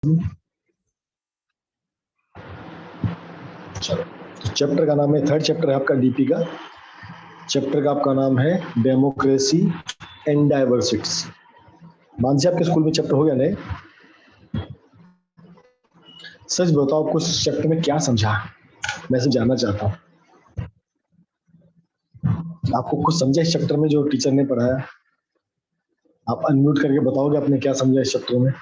चलो, तो चैप्टर का नाम है, थर्ड चैप्टर है आपका डीपी का। चैप्टर का आपका नाम है डेमोक्रेसी एंड डाइवर्सिटीज। मानसी, आपके स्कूल में चैप्टर हो गया नहीं? सच बताओ, आपको इस चैप्टर में क्या समझा? मैं सब जानना चाहता हूँ। आपको कुछ समझा इस चैप्टर में जो टीचर ने पढ़ाया? आप अनम्यूट करके बताओगे आपने क्या समझा इस चैप्टर में?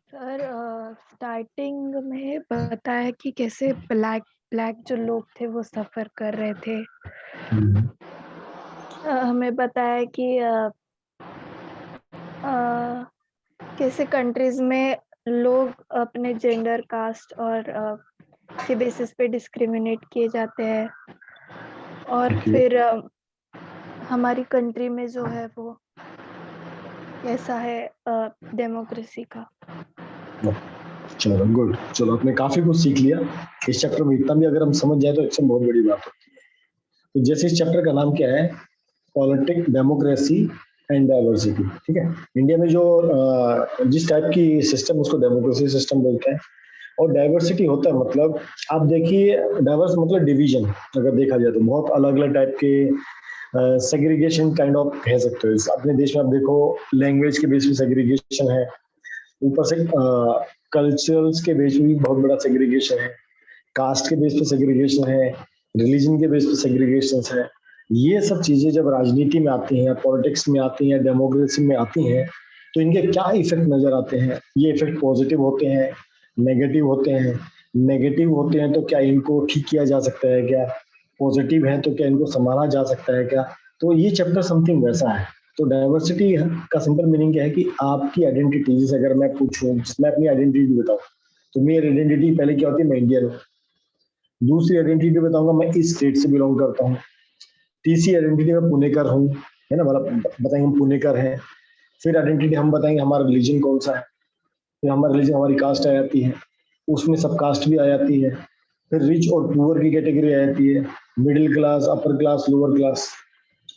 सर, स्टार्टिंग में बताया कि कैसे ब्लैक जो लोग थे वो सफर कर रहे थे। हमें बताया कि कैसे कंट्रीज में लोग अपने जेंडर, कास्ट और के बेसिस पे डिस्क्रिमिनेट किए जाते हैं। और फिर हमारी कंट्री में जो है वो कैसा है डेमोक्रेसी का। चलो गुड, चलो आपने काफी कुछ सीख लिया इस चैप्टर में। इतना भी अगर हम समझ जाए तो इससे बहुत बड़ी बात होती है। तो जैसे इस चैप्टर का नाम क्या है, पॉलिटिक्स, डेमोक्रेसी एंड डाइवर्सिटी। ठीक है, इंडिया में जो जिस टाइप की सिस्टम, उसको डेमोक्रेसी सिस्टम बोलते हैं। और डाइवर्सिटी होता है मतलब, आप देखिए, डाइवर्स मतलब डिवीजन। अगर देखा जाए तो बहुत अलग अलग टाइप के सेग्रीगेशन काइंड ऑफ कह सकते हो। अपने देश में आप देखो, लैंग्वेज के बेस पे सेग्रीगेशन है, ऊपर से कल्चरल्स के बेस पे भी बहुत बड़ा सेग्रीगेशन है, कास्ट के बेस पे सेग्रीगेशन है, रिलीजन के बेस पे सेग्रीगेशन है। ये सब चीजें जब राजनीति में आती हैं, पॉलिटिक्स में आती हैं, डेमोक्रेसी में आती हैं, तो इनके क्या इफेक्ट नजर आते हैं? ये इफेक्ट पॉजिटिव होते हैं, नेगेटिव होते हैं। नेगेटिव होते हैं तो क्या इनको ठीक किया जा सकता है क्या? पॉजिटिव है तो क्या इनको संभाला जा सकता है क्या? तो ये चैप्टर समथिंग वैसा है। तो डाइवर्सिटी का सिंपल मीनिंग क्या है कि आपकी आइडेंटिटी, जैसे अगर मैं पूछूं, मैं अपनी आइडेंटिटी बताऊं, तो मेरी आइडेंटिटी पहले क्या होती है? मैं इंडियन हूँ। दूसरी आइडेंटिटी बताऊंगा, मैं इस स्टेट से बिलोंग करता हूँ। तीसरी आइडेंटिटी में पुणेकर हूँ, है ना, मतलब बताएंगे हम पुणेकर हैं। फिर आइडेंटिटी हम बताएंगे हमारा रिलीजन कौन सा है, फिर हमारा रिलीजन, हमारी कास्ट आ जाती है, उसमें सब कास्ट भी आ जाती है। फिर रिच और पुअर की कैटेगरी आ जाती है, middle class, upper class, lower class,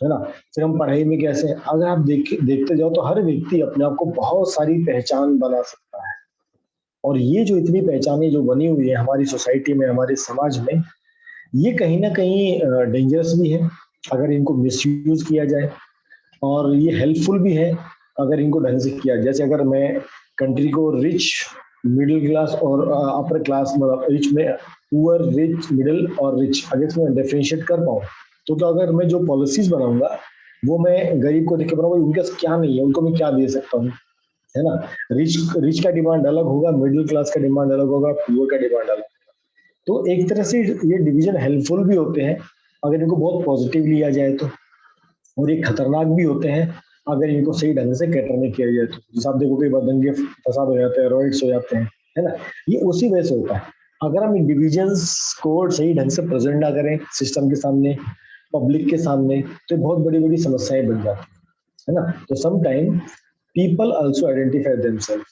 है ना। फिर हम पढ़ाई में कैसे हैं? अगर आप देखते जाओ तो हर व्यक्ति अपने आप को बहुत सारी पहचान बना सकता है। और ये जो इतनी पहचानें जो बनी हुई है हमारी सोसाइटी में, हमारे समाज में, ये कहीं ना कहीं डेंजरस भी है अगर इनको मिसयूज किया जाए, और ये हेल्पफुल भी है अगर इनको ढंग से किया जाए। जैसे अगर मैं कंट्री को रिच, मिडिल क्लास और अपर क्लास, मतलब रिच में पुअर, रिच, मिडिल और रिच, अगर इसमें डिफरेंशिएट कर पाऊँ, तो क्या अगर मैं जो पॉलिसीज बनाऊंगा वो मैं गरीब को देख के बनाऊंगा, उनके पास क्या नहीं है, उनको मैं क्या दे सकता हूँ, है ना। रिच रिच का डिमांड अलग होगा, मिडिल क्लास का डिमांड अलग होगा, पुअर का डिमांड अलग। तो एक तरह से ये डिवीजन हेल्पफुल भी होते हैं अगर इनको बहुत पॉजिटिव लिया जाए तो, और ये खतरनाक भी होते हैं अगर इनको सही ढंग से कैटर नहीं किया जाए तो। जैसे आप देखो कई बार दंगे फसाद हो जाते हैं, रॉइट्स हो जाते हैं, है ना। ये उसी वजह से होता है। अगर हम इन डिविजन्स को सही ढंग से प्रेजेंट ना करें सिस्टम के सामने, पब्लिक के सामने, तो बहुत बड़ी बड़ी समस्याएं बन जाती है ना। तो some time people also identify themselves,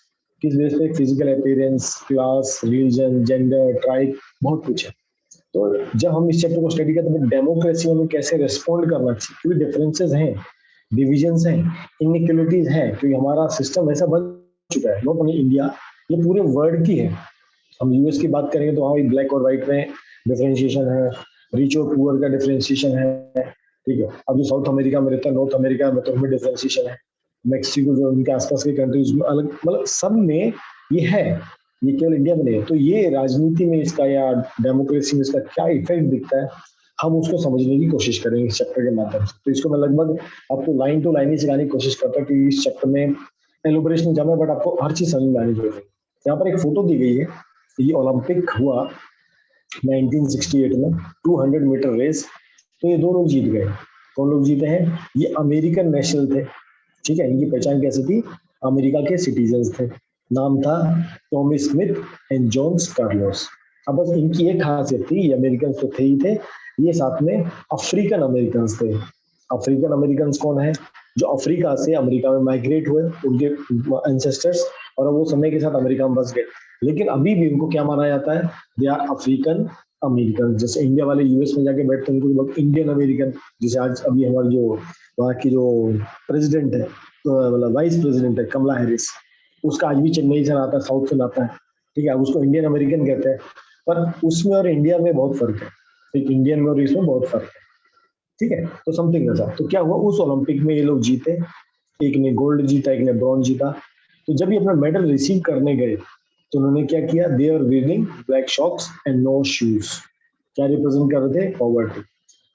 किस बेस पे? Physical appearance, class, religion, gender, tribe, बहुत कुछ है। तो जब हम इस चैप्टर को स्टडी करते हैं, डेमोक्रेसी में कैसे रिस्पॉन्ड करना चाहिए, क्योंकि डिफरेंसेस हैं, डिविजन्स हैं, इनइक्वलिटीज हैं, क्योंकि हमारा सिस्टम ऐसा बन चुका है, नॉट ओनली इंडिया, ये पूरे वर्ल्ड की है। हम यूएस की बात करेंगे तो वहाँ ब्लैक और व्हाइट में डिफरेंशिएशन है, रिच और पुअर का डिफरेंशिएशन है, ठीक है। अब जो साउथ अमेरिका में रहता है, नॉर्थ अमेरिका में, तो उनमें डिफरेंशिएशन है। मेक्सिको जो उनके आसपास के कंट्रीज में अलग, मतलब सब में ये है, ये केवल इंडिया में नहीं है। तो ये राजनीति में इसका या डेमोक्रेसी में इसका क्या इफेक्ट दिखता है, हम उसको समझने की कोशिश करेंगे इस चैप्टर के माध्यम से। तो इसको मैं लगभग आपको लाइन टू लाइन ही सिखाने की कोशिश करता हूँ कि इस चैप्टर में एलोबरेशन जमा, बट आपको हर चीज समझ में आनी चाहिए। यहाँ पर एक फोटो दी गई है, ये ओलंपिक हुआ 1968 में, 200 मीटर रेस। तो ये दो लोग जीत गए। कौन लोग जीते हैं? ये अमेरिकन नेशनल थे, ठीक है। इनकी पहचान कैसी थी? अमेरिका के सिटीजन थे। नाम था Tommy Smith and John Carlos. अब बस इनकी एक खासियत थी, ये अमेरिकन तो थे ही थे, ये साथ में अफ्रीकन अमेरिकन थे। अफ्रीकन अमेरिकन कौन है? जो अफ्रीका से अमेरिका में माइग्रेट हुए, उनके एंसेस्टर्स, और वो समय के साथ अमेरिका में बस गए। लेकिन अभी भी उनको क्या माना जाता है? They are African American. जैसे इंडिया वाले यूएस में जाके बैठते हैं, उनको लोग इंडियन अमेरिकन। जैसे आज अभी हमारे जो वहाँ की जो प्रेसिडेंट है, मतलब वाइस प्रेसिडेंट है कमला हैरिस, उसका आज भी चेन्नई से आता है, साउथ से आता है, ठीक है, उसको इंडियन अमेरिकन कहते हैं, पर उसमें और इंडिया में बहुत फर्क है, एक इंडियन में और इसमें बहुत फर्क है, ठीक है। तो समथिंग ऐसा, तो क्या हुआ उस ओलंपिक में ये लोग जीते, एक ने गोल्ड जीता, एक ने ब्रॉन्ज जीता। तो जब ये अपना मेडल रिसीव करने गए तो उन्होंने क्या किया, they are wearing black socks and no shoes, क्या रिप्रेजेंट कर रहे थे, पॉवर्टी।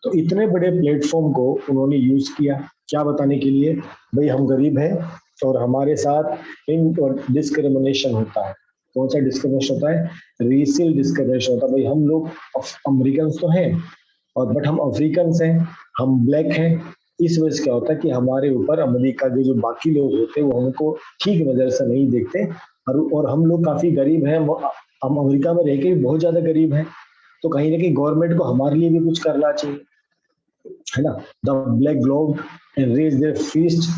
तो इतने बड़े प्लेटफॉर्म को उन्होंने यूज किया क्या बताने के लिए, भाई हम गरीब हैं और हमारे साथ इन डिस्क्रिमिनेशन होता है। कौन सा डिस्क्रिमिनेशन होता है, रेशियल डिस्क्रिमिनेशन होता है। भाई हम लोग अमेरिकन तो हैं और बट हम अफ्रीकन हैं, हम ब्लैक हैं, इस वजह से क्या होता है कि हमारे ऊपर अमेरिका के जो बाकी लोग होते हैं वो हमको ठीक नजर से नहीं देखते, और हम लोग काफी गरीब हैं, हम अमेरिका में रह के भी बहुत ज्यादा गरीब हैं, तो कहीं ना कहीं गवर्नमेंट को हमारे लिए भी कुछ करना चाहिए, है ना। The black glove and raise their fist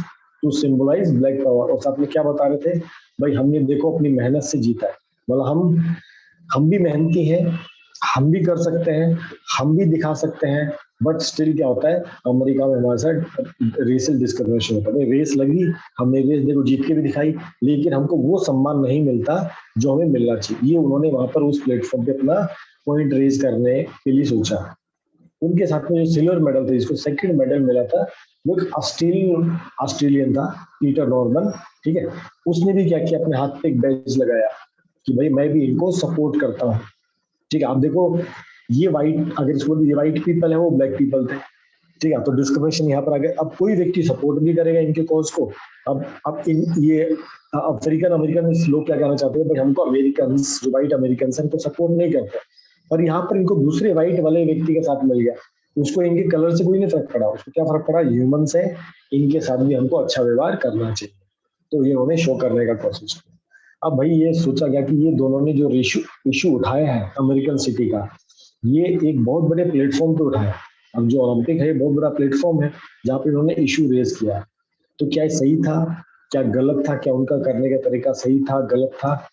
to symbolize black power. और साथ में क्या बता रहे थे, भाई हमने देखो अपनी मेहनत से जीता है, मतलब हम भी मेहनती हैं, हम भी कर सकते हैं, हम भी दिखा सकते हैं, बट स्टिल क्या होता है, अमेरिका में हमारे साथ रेसियल डिस्क्रिमिनेशन होता है। रेस लगी, हमने रेस देखो जीत के भी दिखाई, लेकिन हमको वो सम्मान नहीं मिलता जो हमें मिलना चाहिए। ये उन्होंने वहां पर उस प्लेटफॉर्म पे अपना पॉइंट रेज करने के लिए सोचा। उनके साथ में जो सिल्वर मेडल था, जिसको सेकंड मेडल मिला था, वो एक ऑस्ट्रेलियन था, पीटर नॉर्मन, ठीक है। उसने भी क्या किया, अपने हाथ पे एक बैज लगाया कि भाई मैं भी इनको सपोर्ट करता हूँ, ठीक है। आप देखो ये वाइट, अगर इसको ये वाइट पीपल है, वो ब्लैक पीपल थे, ठीक है। तो डिस्क्रिमिनेशन यहाँ पर आ गया। अब कोई व्यक्ति सपोर्ट भी करेगा इनके कॉज को। अब इन ये अफ्रीकन अमेरिकन लोग क्या कहना चाहते हैं, भाई हमको अमेरिकन, जो व्हाइट अमेरिकन है, इनको सपोर्ट नहीं करते, और यहाँ पर इनको दूसरे व्हाइट वाले व्यक्ति के साथ मिल गया, उसको इनके कलर से कोई नहीं फर्क पड़ा, उसको क्या फर्क पड़ा, ह्यूमंस है, इनके साथ भी हमको अच्छा व्यवहार करना चाहिए। तो ये उन्होंने शो करने का कोशिश किया। अब भाई ये सोचा गया कि ये दोनों ने जो इशू इशू उठाया है अमेरिकन सिटी का, ये एक बहुत बड़े प्लेटफॉर्म पे उठाया। अब जो ओलंपिक है बहुत बड़ा प्लेटफॉर्म है जहाँ पे इन्होंने इशू रेज किया। तो क्या ये सही था, क्या गलत था, क्या उनका करने का तरीका सही था गलत था,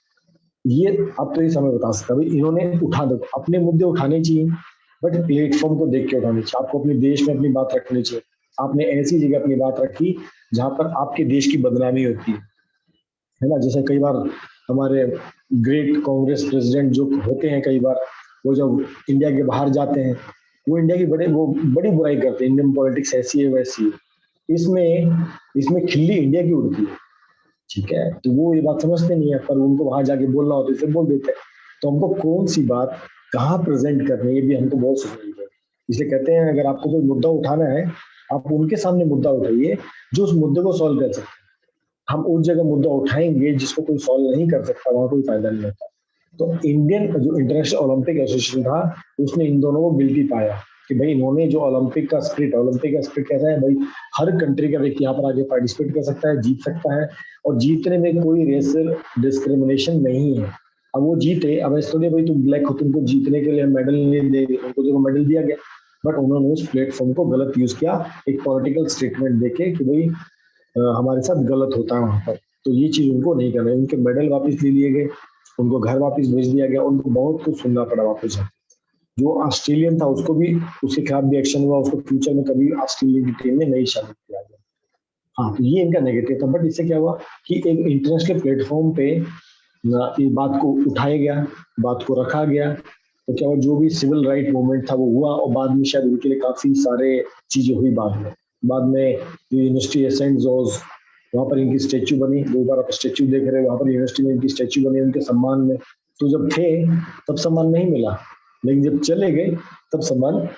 ये अब तो ये समय बता सकता है। इन्होंने उठा दो, अपने मुद्दे उठाने चाहिए, बट प्लेटफॉर्म को देख के उठाने चाहिए। आपको अपने देश में अपनी बात रखनी चाहिए। आपने ऐसी जगह अपनी बात रखी जहां पर आपके देश की बदनामी होती है ना। जैसे कई बार हमारे ग्रेट कांग्रेस प्रेसिडेंट जो होते हैं, कई बार वो जब इंडिया के बाहर जाते हैं, वो इंडिया की वो बड़ी बुराई करते हैं, इंडियन पॉलिटिक्स ऐसी है वैसी है। इसमें इसमें खिल्ली इंडिया की उड़ती है, ठीक है। तो वो ये बात समझते नहीं है, पर उनको वहां जाके बोलना होता है, फिर बोल देते हैं। तो हमको कौन सी बात कहाँ प्रेजेंट करनी है, ये भी हमको बहुत समझनी है। इसलिए कहते हैं अगर आपको कोई मुद्दा उठाना है, आप उनके सामने मुद्दा उठाइए जो उस मुद्दे को सॉल्व कर सकते हैं। हम उस जगह मुद्दा उठाएंगे जिसको कोई सॉल्व नहीं कर सकता, वहां कोई फायदा नहीं होता। तो इंडियन जो इंटरनेशनल ओलंपिक एसोसिएशन था, उसने इन दोनों को गिल्टी पाया कि भाई इन्होंने जो ओलंपिक का स्पिरिट कैसा है, भाई हर कंट्री का व्यक्ति यहाँ पर आके पार्टिसिपेट कर सकता है, जीत सकता है, और जीतने में कोई रेशियल डिस्क्रिमिनेशन नहीं है। अब वो जीते, अब ऐसा थोड़ी भाई तुम ब्लैक हो, तुमको जीतने के लिए मेडल नहीं दे, उनको देखो मेडल दिया गया, बट उन्होंने उस प्लेटफॉर्म को गलत यूज किया, एक पॉलिटिकल स्टेटमेंट देके कि भाई हमारे साथ गलत होता है वहां पर। तो ये चीज उनको नहीं करना है। उनके मेडल वापस ले लिए गए, उनको घर वापस भेज दिया गया, उनको बहुत कुछ सुनना पड़ा वापस। जो ऑस्ट्रेलियन था उसको भी उसके खिलाफ भी एक्शन हुआ, उसको फ्यूचर में कभी ऑस्ट्रेलिया की टीम में नहीं शामिल किया गया। हाँ, तो ये इनका नेगेटिव था। बट इससे क्या हुआ कि एक इंटरनेशनल प्लेटफॉर्म पे इस बात को उठाया गया, बात को रखा गया, तो क्या हुआ, जो भी सिविल राइट मूवमेंट था वो हुआ, और बाद में शायद उनके लिए काफी सारे चीजें हुई। बाद में जो यूनिवर्सिटी है सेंट जॉर्ज, वहां पर इनकी स्टेच्यू बनी, 2 बार आप स्टेच्यू देख रहे हो, वहां पर यूनिवर्सिटी में इनकी स्टेच्यू बनी उनके सम्मान में। तो जब थे तब सम्मान नहीं मिला, लेकिन जब चले गए तब सम्मान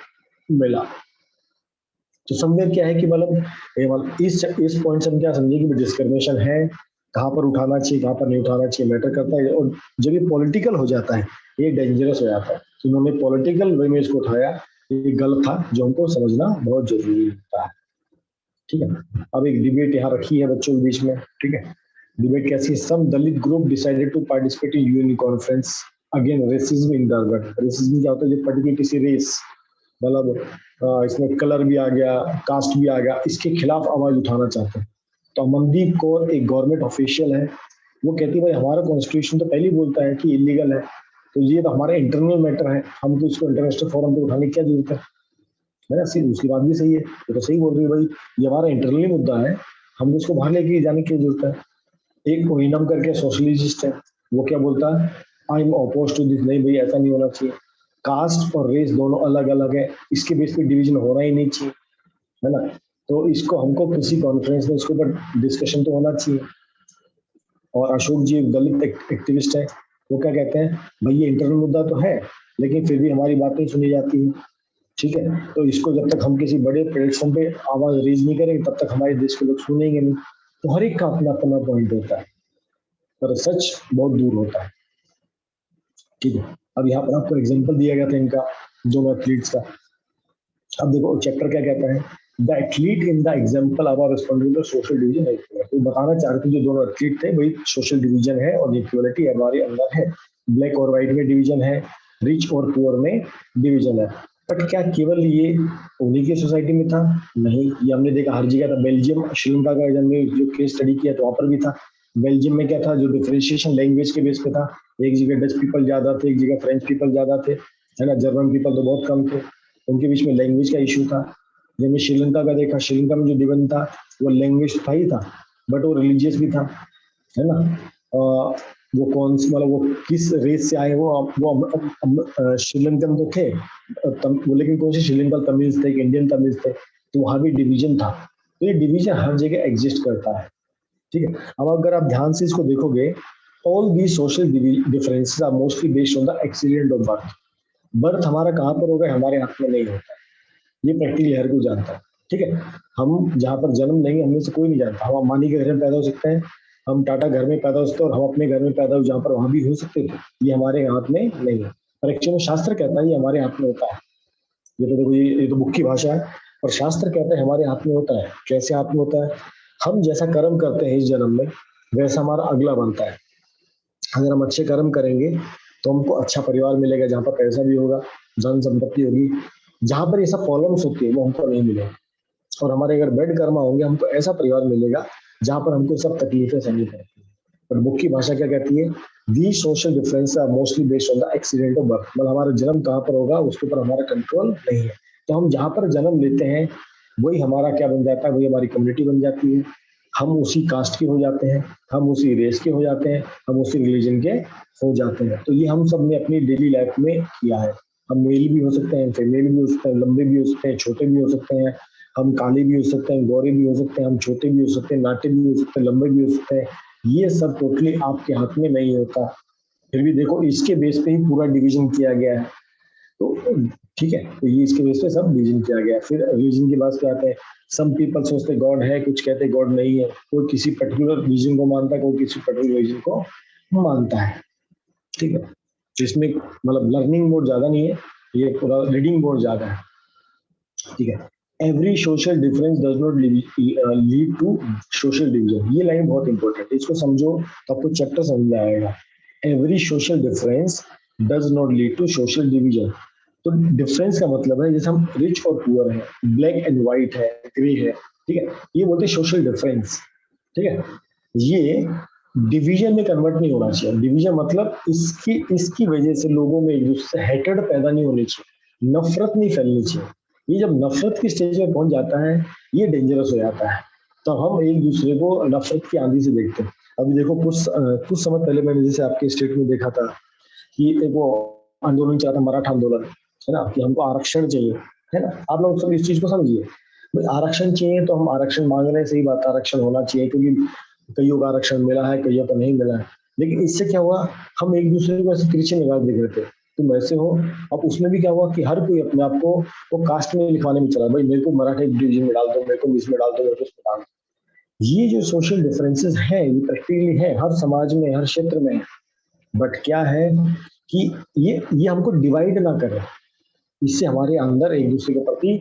मिला। तो समवेयर क्या है कि मतलब इस पॉइंट से हम क्या समझे कि डिस्क्रिमिनेशन है, कहाँ पर उठाना चाहिए कहाँ पर नहीं उठाना चाहिए मैटर करता है। और जब ये पॉलिटिकल हो जाता है ये डेंजरस हो जाता है। तो उन्होंने पॉलिटिकल वे में इसको उठाया, ये गलत था, जो हमको समझना बहुत जरूरी होता है, ठीक है। अब एक डिबेट यहाँ रखी है बच्चों के बीच में, ठीक है। डिबेट कैसी है, some Dalit group decided to participate in UN conference against racism in the urban. Racism क्या होता है, जो पर्टिकुलर किसी रेस, मतलब इसमें कलर भी आ गया, कास्ट भी आ गया, इसके खिलाफ आवाज उठाना चाहते हैं। तो अमनदीप कौर एक गवर्नमेंट ऑफिशियल है, वो कहती है भाई हमारा कॉन्स्टिट्यूशन तो पहले ही बोलता है कि इलीगल है, तो ये तो हमारा इंटरनल मैटर है, हम तो इसको इंटरनेशनल फोरम पे उठाने की क्या जरूरत है ना। उसकी बात भी सही है, ये तो सही बोल रही है भाई, ये हमारा इंटरनली मुद्दा है, हम उसको बाहर लेके जाने की जरूरत है। एक ओइनम करके सोशलिस्ट है, वो क्या बोलता है, I am oppose to this, नहीं भाई ऐसा नहीं होना चाहिए। कास्ट और रेस दोनों अलग अलग है, इसके बेस पे डिवीजन होना ही नहीं चाहिए, है ना। तो इसको हमको किसी कॉन्फ्रेंस में इसके ऊपर डिस्कशन तो होना चाहिए। और अशोक जी दलित एक्टिविस्ट है, वो क्या कहते हैं, भाई ये इंटरनल मुद्दा तो है लेकिन फिर भी हमारी बातें सुनी जाती हैं, ठीक है। तो इसको जब तक हम किसी बड़े प्लेटफॉर्म पे आवाज रेज नहीं करेंगे तब तक हमारे देश के लोग सुनेंगे नहीं। तो हर एक का अपना अपना पॉइंट होता है, पर सच बहुत दूर होता है, ठीक है। अब यहाँ पर आपको एग्जांपल दिया गया था इनका, दोनों एथलीट्स का। अब देखो चैप्टर क्या कहता है, the athlete in the example our responding to social division है। तो बताना चाह रहे थे जो दोनों एथलीट थे भाई सोशल डिवीजन है और इक्वलिटी हमारे अंदर है। ब्लैक और व्हाइट में डिवीजन है, रिच और पुअर में डिवीजन है। बट क्या केवल ये उन्हीं की सोसाइटी में था? नहीं, ये हमने देखा हर जगह था। बेल्जियम श्रीलंका का हमने जो केस स्टडी किया तो वहां पर भी था। बेल्जियम में क्या था, जो डिफरेंशिएशन लैंग्वेज के बेस पे था, एक जगह डच पीपल ज्यादा थे, एक जगह फ्रेंच पीपल ज्यादा थे, है ना, जर्मन पीपल तो बहुत कम थे, उनके बीच में लैंग्वेज का इशू था। जब मैं श्रीलंका का देखा, श्रीलंका में जो डिवीजन था वो लैंग्वेज था ही था, बट वो रिलीजियस भी था, है ना। वो कौन सी मतलब वो किस रेस से आए वो श्रीलंकन तो थे, वो लेकिन कौन से श्रीलंकन तमिल थे, इंडियन तमिल थे, तो वहां भी डिवीजन था। तो ये डिवीजन हर जगह एग्जिस्ट करता है, ठीक है। अब अगर आप ध्यान से इसको देखोगे, all the social differences are mostly based on the accident of birth. Birth हमारा कहाँ पर होगा हमारे हाथ में नहीं होता, ये प्रैक्टिकली हर कोई जानता है, ठीक है। हम जहाँ पर जन्म लेंगे हमें से कोई नहीं जानता, हम अंबानी के घर में पैदा हो सकते हैं, हम टाटा घर में पैदा हो सकते हैं, और हम अपने घर में पैदा हो जहाँ पर वहां भी हो सकते थे, ये हमारे हाथ में नहीं है। पर एक्चुअली शास्त्र कहता है ये हमारे हाथ में होता है। ये तो देखो, ये तो बुक की भाषा है, और शास्त्र कहता है हमारे हाथ में होता है। कैसे हाथ में होता है? हम जैसा कर्म करते हैं इस जन्म में, वैसा हमारा अगला बनता है। अगर हम अच्छे कर्म करेंगे तो हमको अच्छा परिवार मिलेगा, जहाँ पर पैसा भी होगा, धन संपत्ति होगी। जहाँ पर ये सब प्रॉब्लम्स होती है वो हमको नहीं मिलेगा। और हमारे अगर बेड कर्मा होंगे हमको ऐसा परिवार मिलेगा जहाँ पर हमको सब तकलीफें सहनी पड़ती है। पर बुक की भाषा क्या कहती है, the social difference are mostly based on the accident of birth. मतलब हमारा जन्म कहाँ पर होगा उसके ऊपर हमारा कंट्रोल नहीं है। तो हम जहाँ पर जन्म लेते हैं वही हमारा क्या बन जाता है, वही हमारी कम्युनिटी बन जाती है। हम उसी कास्ट के हो जाते हैं, हम उसी रेस के हो जाते हैं, हम उसी रिलीजन के हो जाते हैं। तो ये हम सब ने अपनी डेली लाइफ में किया है। हम मेल भी हो सकते हैं, फीमेल भी हो सकते हैं, लंबे भी हो सकते हैं, छोटे भी हो सकते हैं, हम काले भी हो सकते हैं, गोरे भी हो सकते हैं, हम छोटे भी हो सकते हैं, नाटे भी हो सकते हैं, लंबे भी हो सकते हैं। ये सब टोटली आपके हाथ में नहीं होता। फिर भी देखो इसके बेस पे ही पूरा डिवीजन किया गया है। तो ठीक है, तो ये इसके बेस पे सब डिवीजन किया गया है। फिर रिलीजन की बात पे आते हैं। सम पीपल सोचते गॉड है, कुछ कहते गॉड नहीं है। कोई किसी पर्टिकुलर रिलीजन को मानता है, कोई किसी पर्टिकुलर रिलीजन को मानता है, ठीक है। तो इसमें मतलब लर्निंग मोड ज्यादा नहीं है, ये पूरा रीडिंग मोड ज्यादा है, ठीक है। Every social difference does not lead to social division. ये लाइन बहुत इंपॉर्टेंट है, इसको समझो तो आपको चैप्टर समझ में आएगा। Every social difference does not lead to social division. तो डिफरेंस का मतलब है जैसे हम रिच और पुअर है, ब्लैक एंड व्हाइट है, ग्रे है, ठीक है, ये बोलते हैं सोशल डिफरेंस, ठीक है। ये डिवीजन में कन्वर्ट नहीं होना चाहिए। डिवीजन मतलब इसकी इसकी वजह से लोगों में एक दूसरे से हेटेड पैदा नहीं होनी चाहिए, नफरत नहीं फैलनी चाहिए। ये जब नफरत की स्टेज में पहुंच जाता है ये डेंजरस हो जाता है। तो हम एक दूसरे को नफरत की आंधी से देखते हैं। अभी देखो कुछ समय पहले मैंने जैसे आपके स्टेट में देखा था कि एक वो आंदोलन चला था, मराठा आंदोलन, है ना, कि हमको आरक्षण चाहिए, है ना। आप लोग सब इस चीज को समझिए, भाई आरक्षण चाहिए तो हम आरक्षण मांग रहे हैं, सही बात, आरक्षण होना चाहिए, क्योंकि कईयों को आरक्षण मिला है, कईयों को नहीं मिला है। लेकिन इससे क्या हुआ, हम एक दूसरे को ऐसे तिरछे निगाह देख रहे थे, तुम ऐसे हो। अब उसमें भी क्या हुआ कि हर कोई अपने आप को वो कास्ट में लिखवाने में चला, भाई मेरे को मराठा डिवीजन में डाल दो, मेरे को इसमें डाल दो, मेरे को इसमें डाल दो। ये जो सोशल डिफरेंसेस हैं ये प्रैक्टिकली है हर समाज में, हर क्षेत्र में। बट क्या है कि ये हमको डिवाइड ना करे, इससे हमारे अंदर एक दूसरे के प्रति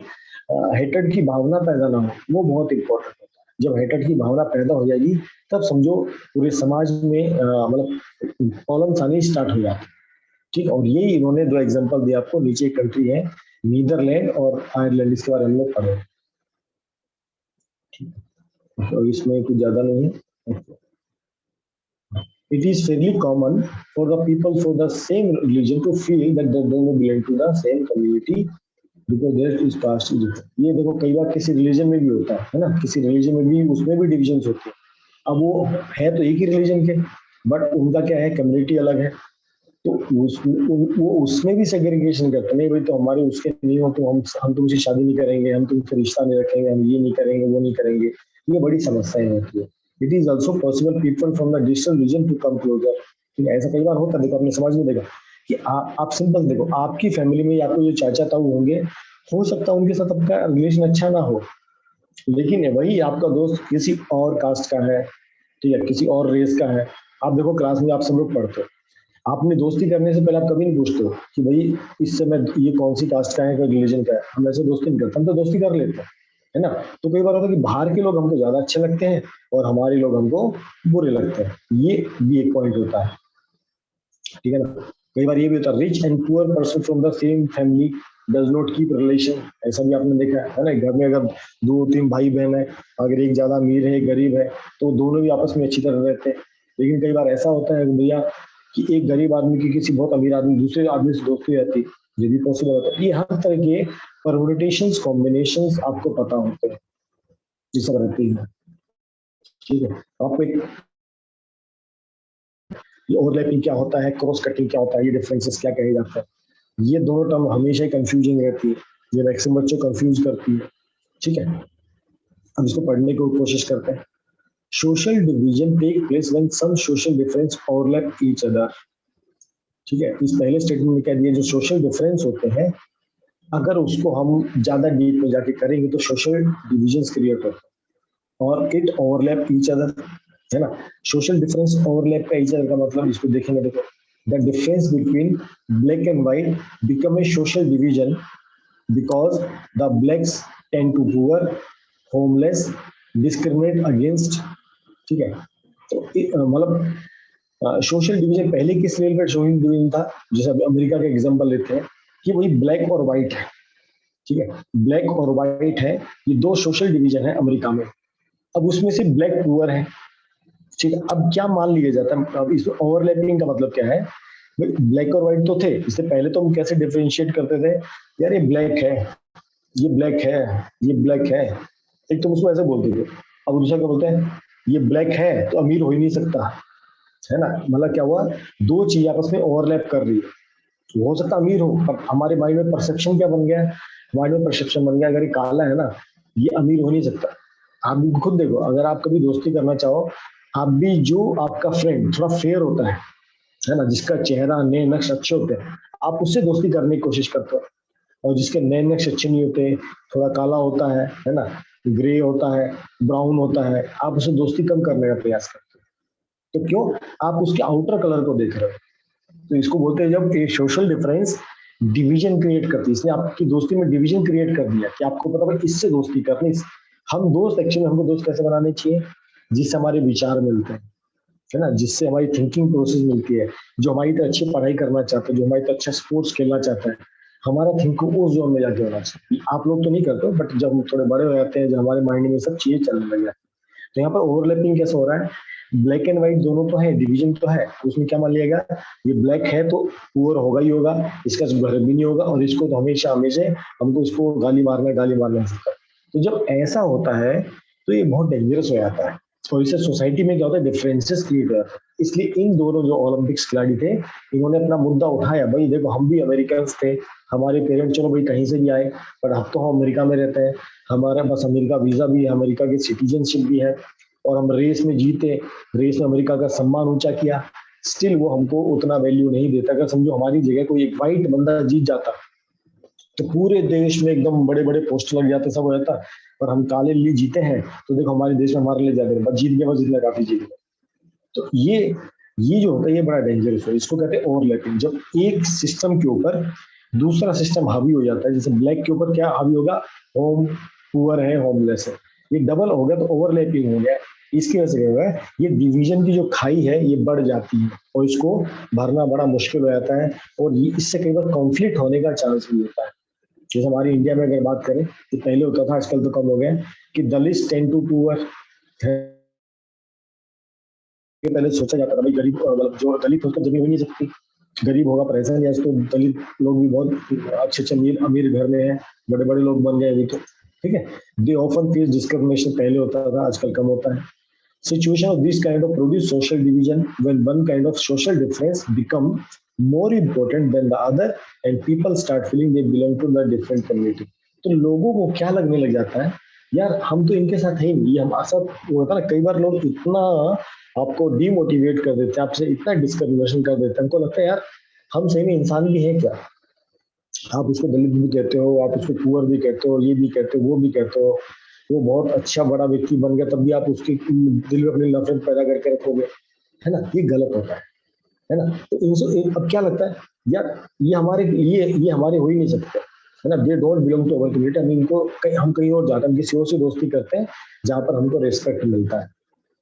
हेटेड की भावना पैदा ना हो, वो बहुत इंपॉर्टेंट होता है। जब हेटेड की भावना पैदा हो जाएगी तब समझो पूरे समाज में मतलब प्रॉब्लम्स आनी स्टार्ट हो जाती है, ठीक। और यही इन्होंने दो एग्जांपल दिया आपको, नीचे एक कंट्री है नीदरलैंड और आयरलैंड, इसके बारे में हम लोग पढ़े, और इसमें कुछ ज्यादा नहीं है। It is fairly common for the people for the same religion to feel that they don't belong to the same community because there is caste. ये देखो कई बार किसी रिलीजन में भी होता है ना, किसी रिलीजन में भी उसमें भी डिविजन्स होते हैं। अब वो है तो एक ही रिलीजन के, बट उनका क्या है, कम्युनिटी अलग है, तो वो उसमें भी सेग्रीगेशन करते हैं, नहीं भाई तो हमारे उसके नहीं हो तो हम तुमसे शादी नहीं करेंगे, हम तुमसे रिश्ता नहीं रखेंगे, हम ये नहीं करेंगे, वो नहीं करेंगे। ये बड़ी समस्याएं होती है। It is also possible people from the digital region to come closer. ठीक है, ऐसा कई बार होता है। देखो अपने समाज में देखा कि आप सिंपल देखो, आपकी फैमिली में या तो जो चाचा ताऊ होंगे, हो सकता है उनके साथ आपका रिलेशन अच्छा ना हो, लेकिन वही आपका दोस्त किसी और कास्ट का है, ठीक है, किसी और रेस का है। आप देखो क्लास में आप सब लोग पढ़ते हो, आपने दोस्ती करने से पहले आप कभी नहीं पूछते हो कि भाई इससे मैं ये कौन सी कास्ट का है, कोई रिलीजन का है। हम ऐसे दोस्ती नहीं करते, हम तो दोस्ती कर लेते हैं, है ना। तो कई बार होता है कि बाहर के लोग हमको ज्यादा अच्छे लगते हैं और हमारे लोग हमको बुरे लगते हैं। ये भी एक पॉइंट होता है, ठीक है ना। कई बार ये भी होता है, rich and poor person from the same family does not keep relation. ऐसा भी आपने देखा है ना, घर में अगर दो तीन भाई बहन है, अगर एक ज्यादा अमीर है एक गरीब है, तो दोनों भी आपस में अच्छी तरह रहते हैं। लेकिन कई बार ऐसा होता है भैया कि एक गरीब आदमी की किसी बहुत अमीर आदमी दूसरे आदमी से दोस्ती रहती है, ये भी पॉसिबल होता है। ये हर तरह के परमुटेशंस कॉम्बिनेशंस आपको पता होते हैं, ये सब रहती है, ठीक है। आपको एक ओवरलैपिंग क्या होता है, क्रॉस कटिंग क्या होता है, ये डिफरेंसेस क्या कहे जाते हैं, ये दोनों टर्म हमेशा ही कंफ्यूजिंग रहती है, ये मैक्सिमम बच्चों को कंफ्यूज करती है, ठीक है। अब इसको पढ़ने की कोशिश करते हैं। Social division take place when some social difference overlap each other. ठीक है, इस पहले स्टेटमेंट में कह दिया जो सोशल डिफरेंस होते हैं, अगर उसको हम ज्यादा डीप में जाके करेंगे तो सोशल डिविजन्स क्रिएट होते हैं और इट ओवरलैप ईच अदर, है ना। सोशल डिफरेंस ओवरलैप का ईच अदर का मतलब इसको देखेंगे, देखो the difference between black and white become a social division because the blacks tend to poor, homeless, discriminate against। ठीक है, तो मतलब सोशल डिवीजन पहले किस लेवल पर सोशल डिवीजन था, जैसे अभी अमेरिका का एग्जांपल लेते हैं कि वही ब्लैक और व्हाइट है, ठीक है, ब्लैक और व्हाइट है, ये दो सोशल डिवीजन है अमेरिका में। अब उसमें से ब्लैक पुअर है, ठीक है। अब क्या मान लिया जाता है, अब इस ओवरलैपिंग का मतलब क्या है, ब्लैक और व्हाइट तो थे, इससे पहले तो हम कैसे डिफरेंशिएट करते थे, यार ये ब्लैक है, ये ब्लैक है, ये ब्लैक है, एक तो उसको ऐसे बोलते थे। अब दूसरा क्या बोलते हैं, ये ब्लैक है तो अमीर हो ही नहीं सकता, है ना। मतलब क्या हुआ, दो चीज आपस में ओवरलैप कर रही है। हो सकता अमीर हो, पर हमारे माइंड में परसेप्शन क्या बन गया है, माइंड में परसेप्शन बन गया अगर ये काला है ना, ये अमीर हो नहीं सकता। आप भी खुद देखो, अगर आप कभी दोस्ती करना चाहो, आप भी जो आपका फ्रेंड थोड़ा फेयर होता है ना, जिसका चेहरा नए नक्श अच्छे होते हैं, आप उससे दोस्ती करने की कोशिश करते हो। और जिसके नए नक्श अच्छे नहीं होते, थोड़ा काला होता है ना, ग्रे होता है, ब्राउन होता है, आप उससे दोस्ती कम करने का प्रयास करते हो। तो क्यों, आप उसके आउटर कलर को देख रहे हो। तो इसको बोलते हैं जब एक सोशल डिफरेंस डिवीजन क्रिएट करती है, इसने आपकी दोस्ती में डिवीजन क्रिएट कर दिया कि आपको पता भाई इससे दोस्ती करनी। हम दोस्त एक्चुअली हमको दोस्त कैसे बनाने चाहिए, जिससे हमारे विचार मिलते हैं, है ना, जिससे हमारी थिंकिंग प्रोसेस मिलती है, जो हमारी तरह अच्छी पढ़ाई करना चाहता है, जो हमारी तरह अच्छा स्पोर्ट्स खेलना चाहता है, हमारा थिंकिंग उस जोन में जाके होना चाहिए। आप लोग तो नहीं करते, बट जब हम थोड़े बड़े हो जाते हैं, जब हमारे माइंड में सब चीजें चलने लग जाती है, तो यहाँ पर ओवरलैपिंग कैसे हो रहा है, ब्लैक एंड व्हाइट दोनों तो है, डिवीजन तो है, उसमें क्या मान लिया गया, ये ब्लैक है तो पुअर होगा ही होगा, इसका घर भी नहीं होगा, और इसको तो हमेशा हमेशा हमको इसको गाली मारना है सकता। तो जब ऐसा होता है तो ये बहुत डेंजरस हो जाता है, और इससे सोसाइटी में क्या होता है, डिफरेंसेस क्रिएट हो जाते हैं। इसलिए इन दोनों जो ओलंपिक्स खिलाड़ी थे, इन्होंने अपना मुद्दा उठाया, भाई देखो हम भी अमेरिकन थे, हमारे पेरेंट्स चलो भाई कहीं से भी आए, पर अब तो हम अमेरिका में रहते हैं, हमारे पास अमेरिका वीजा भी है, अमेरिका की सिटीजनशिप भी है, और हम रेस में जीते, रेस में अमेरिका का सम्मान ऊंचा किया, स्टिल वो हमको उतना वैल्यू नहीं देता। अगर समझो हमारी जगह कोई एक वाइट बंदा जीत जाता, तो पूरे देश में एकदम बड़े बड़े पोस्ट लग जाते, सब हो जाता, पर हम काले लिए जीते हैं, तो देखो हमारे देश में हमारे लिए ज्यादा बस जीत गया, बस जितना काफी जीत गया। तो ये जो होता है ये बड़ा डेंजरस है, इसको कहते हैं ओवरलैपिंग। जब एक सिस्टम के ऊपर दूसरा सिस्टम हावी हो जाता है, जैसे ब्लैक के ऊपर क्या हावी होगा, होम पुअर है, होमलेस है, ये डबल हो गया तो ओवरलैपिंग हो गया। इसकी वजह से क्या होगा, ये डिवीजन की जो खाई है ये बढ़ जाती है, और इसको भरना बड़ा मुश्किल हो जाता है, और ये इससे कई बार कॉन्फ्लिक्ट होने का चांस भी होता है। जैसे हमारी इंडिया में अगर बात करें, तो पहले होता था, आजकल तो कम हो गया, कि दलित टेंड टू पुअर है। पहले सोचा जाता था भाई गरीब मतलब जो दलित होकर जमीन हो नहीं सकती, गरीब होगा पर ऐसा नहीं, आज तो दलित लोग भी बहुत अच्छे अच्छे अमीर अमीर घर में हैं, बड़े बड़े लोग बन गए अभी तो, ठीक है। दे ऑफन फेस डिस्क्रिमिनेशन, पहले होता था आजकल कम होता है। Situation of this kind of produce social division when one kind of social difference become more important than the other and people start feeling they belong to the different community। तो लोगों को क्या लगने लग जाता है, यार हम तो इनके साथ है ही नहीं, ये हमारे साथ होता है ना। कई बार लोग इतना आपको डिमोटिवेट कर देते हैं, आपसे इतना डिस्क्रिमिनेशन कर देते हैं, हमको लगता है यार हम सही में इंसान भी है क्या। आप उसको दलित भी कहते हो, आप उसको पुअर भी कहते हो, ये भी कहते हो, वो भी कहते हो, वो बहुत अच्छा बड़ा व्यक्ति बन गया तब भी आप उसके दिल में अपनी नफरत पैदा करके रखोगे, है ना। ये गलत होता है ना। तो इनसे अब क्या लगता है यार, ये हमारे ये हमारे हो ही नहीं सकते, है ना। They don't belong to our community, हम इनको हम कहीं और जाते हैं, हम किसी और से दोस्ती करते हैं जहाँ पर हमको रिस्पेक्ट मिलता है।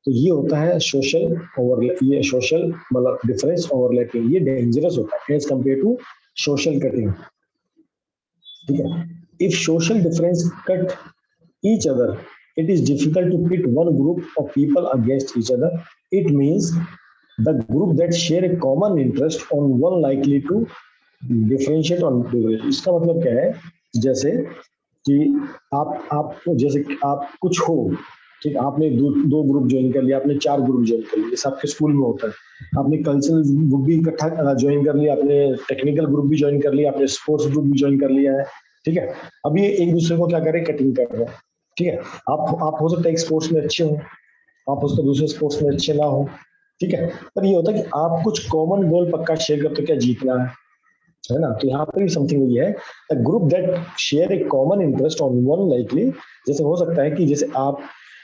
तो ये होता है सोशल ओवरलैप, ये सोशल मतलब डिफरेंस ओवरलैपिंग, ये डेंजरस होता है as compare to social cutting, ठीक है। If social difference cut each other, it is difficult to pit one group of people against each other. It means the group that share a common interest on one likely to differentiate on difference। इसका मतलब क्या है, जैसे कि आप जैसे कि आप कुछ हो, ठीक, आपने दो ग्रुप ज्वाइन कर लिया, आपने 4 ग्रुप ज्वाइन कर लिया, जैसे आपके स्कूल में होता है। आपने कल्चरल ग्रुप भी इकट्ठा ज्वाइन कर लिया, आपने टेक्निकल ग्रुप भी ज्वाइन कर लिया, आपने स्पोर्ट्स ग्रुप भी ज्वाइन कर लिया है, ठीक है। अब ये एक दूसरे को क्या करे, कटिंग कर रहे हैं, ठीक है। आप हो सकता है एक स्पोर्ट्स में अच्छे हो, आप उसको दूसरे स्पोर्ट्स में अच्छे ना हो, ठीक है। पर ये होता है कि आप कुछ कॉमन गोल पक्का शेयर करते हो, क्या जीतना है ना। तो यहाँ पर भी समथिंग वही है, group that share A common interest on one likely. जैसे हो सकता है कि जैसे आप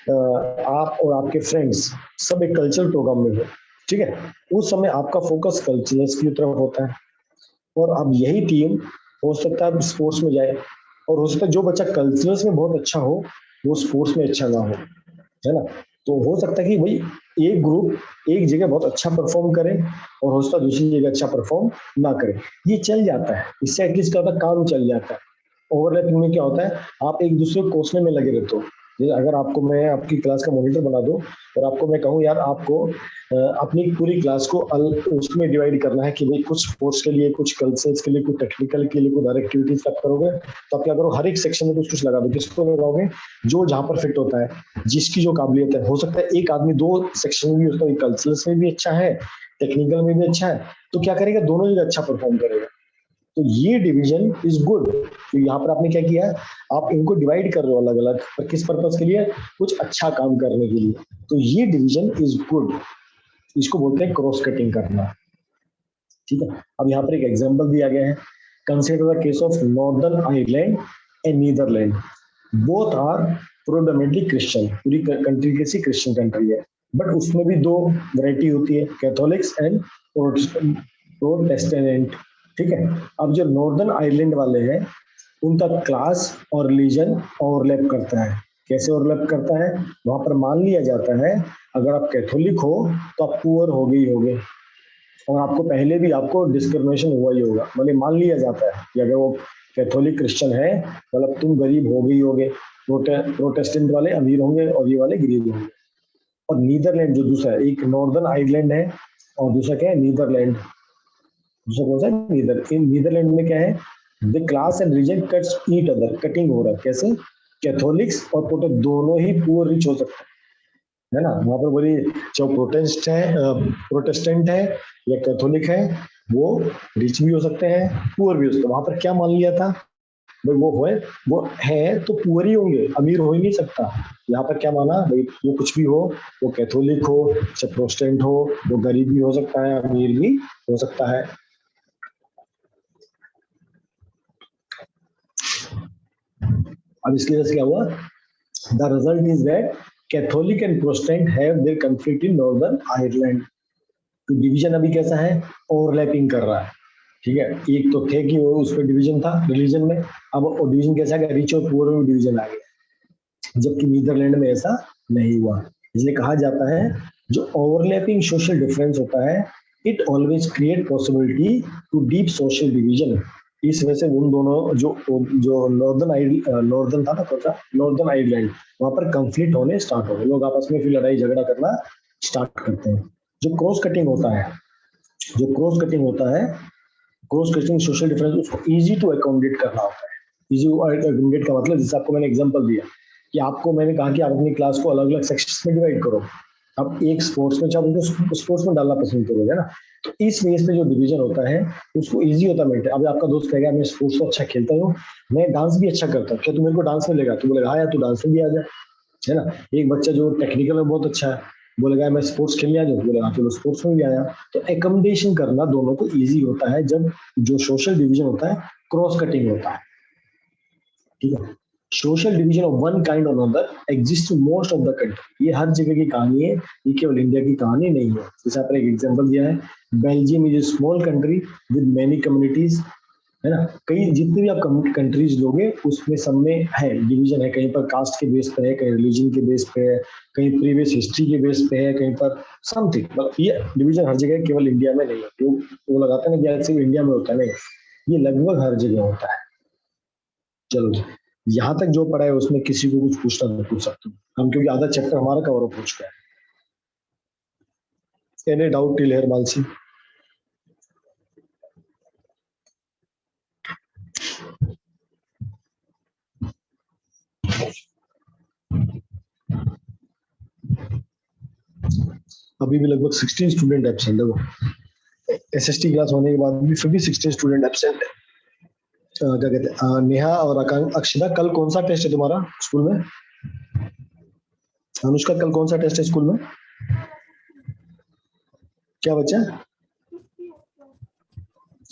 और आपके फ्रेंड्स सब एक कल्चरल प्रोग्राम में हो, ठीक है। उस समय आपका फोकस कल्चरल्स की तरफ होता है, और अब यही टीम हो सकता है स्पोर्ट्स में जाए, और हो सकता है जो बच्चा कल्चरल्स में बहुत अच्छा हो वो स्पोर्ट्स में अच्छा ना हो, है ना। तो हो सकता है कि भाई एक ग्रुप एक जगह बहुत अच्छा परफॉर्म करे और हो सकता है दूसरी जगह अच्छा परफॉर्म ना करे, ये चल जाता है। इससे एटलीस्ट क्या होता है, काम चल जाता है। ओवरलैपिंग में क्या होता है, आप एक दूसरे को कोसने में लगे रहते हो। जैसे अगर आपको मैं आपकी क्लास का मॉनिटर बना दूं और आपको मैं कहूं यार आपको अपनी पूरी क्लास को उसमें डिवाइड करना है कि भाई कुछ स्पोर्ट्स के लिए, कुछ कल्चर्स के लिए, कुछ टेक्निकल के लिए, कुछ अदर एक्टिविटीज आप करोगे, तो आप क्या करो, हर एक सेक्शन में कुछ कुछ लगा दो। किसको लगाओगे, जो जहां पर फिट होता है, जिसकी जो काबिलियत है। हो सकता है एक आदमी 2 सेक्शन में भी, उसका कल्चरल्स में भी अच्छा है, टेक्निकल में भी अच्छा है, तो क्या करेगा, दोनों जगह अच्छा परफॉर्म करेगा। तो ये डिवीजन इज गुड। तो यहाँ पर आपने क्या किया, आप इनको डिवाइड कर रहे हो अलग अलग, पर किस पर्पस के लिए, कुछ अच्छा काम करने के लिए। तो ये डिवीजन इज गुड, इसको बोलते हैं क्रॉस कटिंग करना, ठीक है। अब यहाँ पर एक एग्जांपल दिया गया है, consider the case of northern Ireland and Netherland, both are predominantly Christian, पूरी कंट्री कैसी क्रिश्चियन कंट्री है, बट उसमें भी 2 वैरायटी होती है, कैथोलिक्स एंड प्रोटेस्टेंट, ठीक है। अब जो नॉर्दर्न आयरलैंड वाले हैं उनका क्लास और रिलीजन ओवरलैप करता है। कैसे ओवरलैप करता है, वहां पर मान लिया जाता है अगर आप कैथोलिक हो तो आप पुअर हो गई होगे, और आपको पहले भी आपको डिस्क्रिमिनेशन हुआ ही होगा, मतलब मान लिया जाता है कि अगर वो कैथोलिक क्रिश्चियन है मतलब तुम गरीब हो गई होगे। प्रोटेस्टेंट वाले अमीर होंगे और ये वाले गरीब होंगे। और नीदरलैंड जो दूसरा है, एक नॉर्दर्न आयरलैंड है और दूसरा क्या है, नीदरलैंड। दूसरा कौन सा है, नीदरलैंड में क्या है, the class and region cuts each other, cutting हो रहा है। कैसे, कैथोलिक्स और प्रोटेस्ट दोनों ही पुअर रिच हो सकते हैं, है ना। वहां पर बोली जो प्रोटेस्टेंट है या कैथोलिक है, वो रिच भी हो सकते हैं, पुअर भी हो सकते हैं। वहां पर क्या मान लिया था, भाई वो है तो पुअर ही होंगे, अमीर हो ही नहीं सकता। यहाँ पर क्या माना, भाई वो कुछ भी हो, वो कैथोलिक हो चाहे प्रोटेस्टेंट हो, वो गरीब भी हो सकता है, अमीर भी हो सकता है। अब इसकी वजह से क्या हुआ, the result is that Catholic and Protestant have their conflict in northern Ireland. तो डिवीजन अभी कैसा है, ओवरलैपिंग कर रहा है, ठीक है। एक तो थे कि वो उस पर डिवीजन था रिलीजन में, अब डिवीजन कैसा आ गया, रिच और पुअर में डिवीजन आ गया, जबकि नीदरलैंड में ऐसा नहीं हुआ। इसलिए कहा जाता है जो ओवरलैपिंग सोशल डिफरेंस होता है, it always create possibility to deep social division. इस वजह से उन दोनों जो जो नॉर्दर्न था ना, कौन सा, नॉर्दर्न आयरलैंड, वहां पर कंफ्लिक्ट होने स्टार्ट हो गए, लोग आपस में फिर लड़ाई झगड़ा करना स्टार्ट करते हैं। जो क्रॉस कटिंग होता है, जो क्रॉस कटिंग होता है, क्रॉस कटिंग सोशल डिफरेंस, उसको इजी टू अकोमोडेट करना होता है। इजी अकोमोडेट का मतलब, जैसे आपको मैंने एग्जांपल दिया कि आपको मैंने कहा कि आप अपनी क्लास को अलग अलग सेक्शंस में डिवाइड करो, अब एक स्पोर्ट्स में, चाहे उनको स्पोर्ट्स में डालना पसंद करोगे ना, तो इस बेस पे जो डिवीजन होता है उसको इजी होता है मेंटेन। अब आपका दोस्त कहेगा मैं स्पोर्ट्स तो अच्छा खेलता हूँ, मैं डांस भी अच्छा करता हूँ, क्या तू मेरे को डांस में लेगा? तो बोलेगा हाँ यार, तू डांस में भी आ जा, है ना। एक बच्चा जो टेक्निकल में बहुत अच्छा है, बोलेगा मैं स्पोर्ट्स खेलने आ जाऊँ, बोलेगा चलो स्पोर्ट्स में भी आया। तो एकोमोडेशन करना दोनों को इजी होता है जब जो सोशल डिवीजन होता है क्रॉस कटिंग होता है, ठीक है। Social division of one kind और another exist in most of the country, ये हर जगह की कहानी है, ये केवल इंडिया की कहानी नहीं है। जैसे आपने एक एग्जांपल दिया है, Belgium is a small country with many communities, है ना। कई जितनी भी आप कंट्रीज लोगे उसमें सब में है डिवीजन है, कहीं पर कास्ट के बेस पे है, कहीं रिलीजन के बेस पे है, कहीं प्रीवियस हिस्ट्री के बेस पे है, कहीं पर समथिंग, मतलब ये डिवीजन हर जगह, केवल इंडिया में नहीं है। लोग वो लगाते हैं ना कि सिर्फ इंडिया में होता है, नहीं, ये लगभग हर जगह होता है। चलो जी, यहाँ तक जो पढ़ा है उसमें किसी को कुछ पूछना तो पूछ सकते हो हम, क्योंकि आधा चैप्टर हमारा कवर अप हो चुका है। Any doubt till here Mansi? अभी भी लगभग 16 स्टूडेंट एब्सेंट है, वो एसएसटी क्लास होने के बाद भी फिर भी 16 स्टूडेंट एब्सेंट है। क्या कहते हैं, नेहा और अक्षिता, कल कौन सा टेस्ट है तुम्हारा स्कूल में? अनुष्का, कल कौन सा टेस्ट है स्कूल में? क्या बच्चा?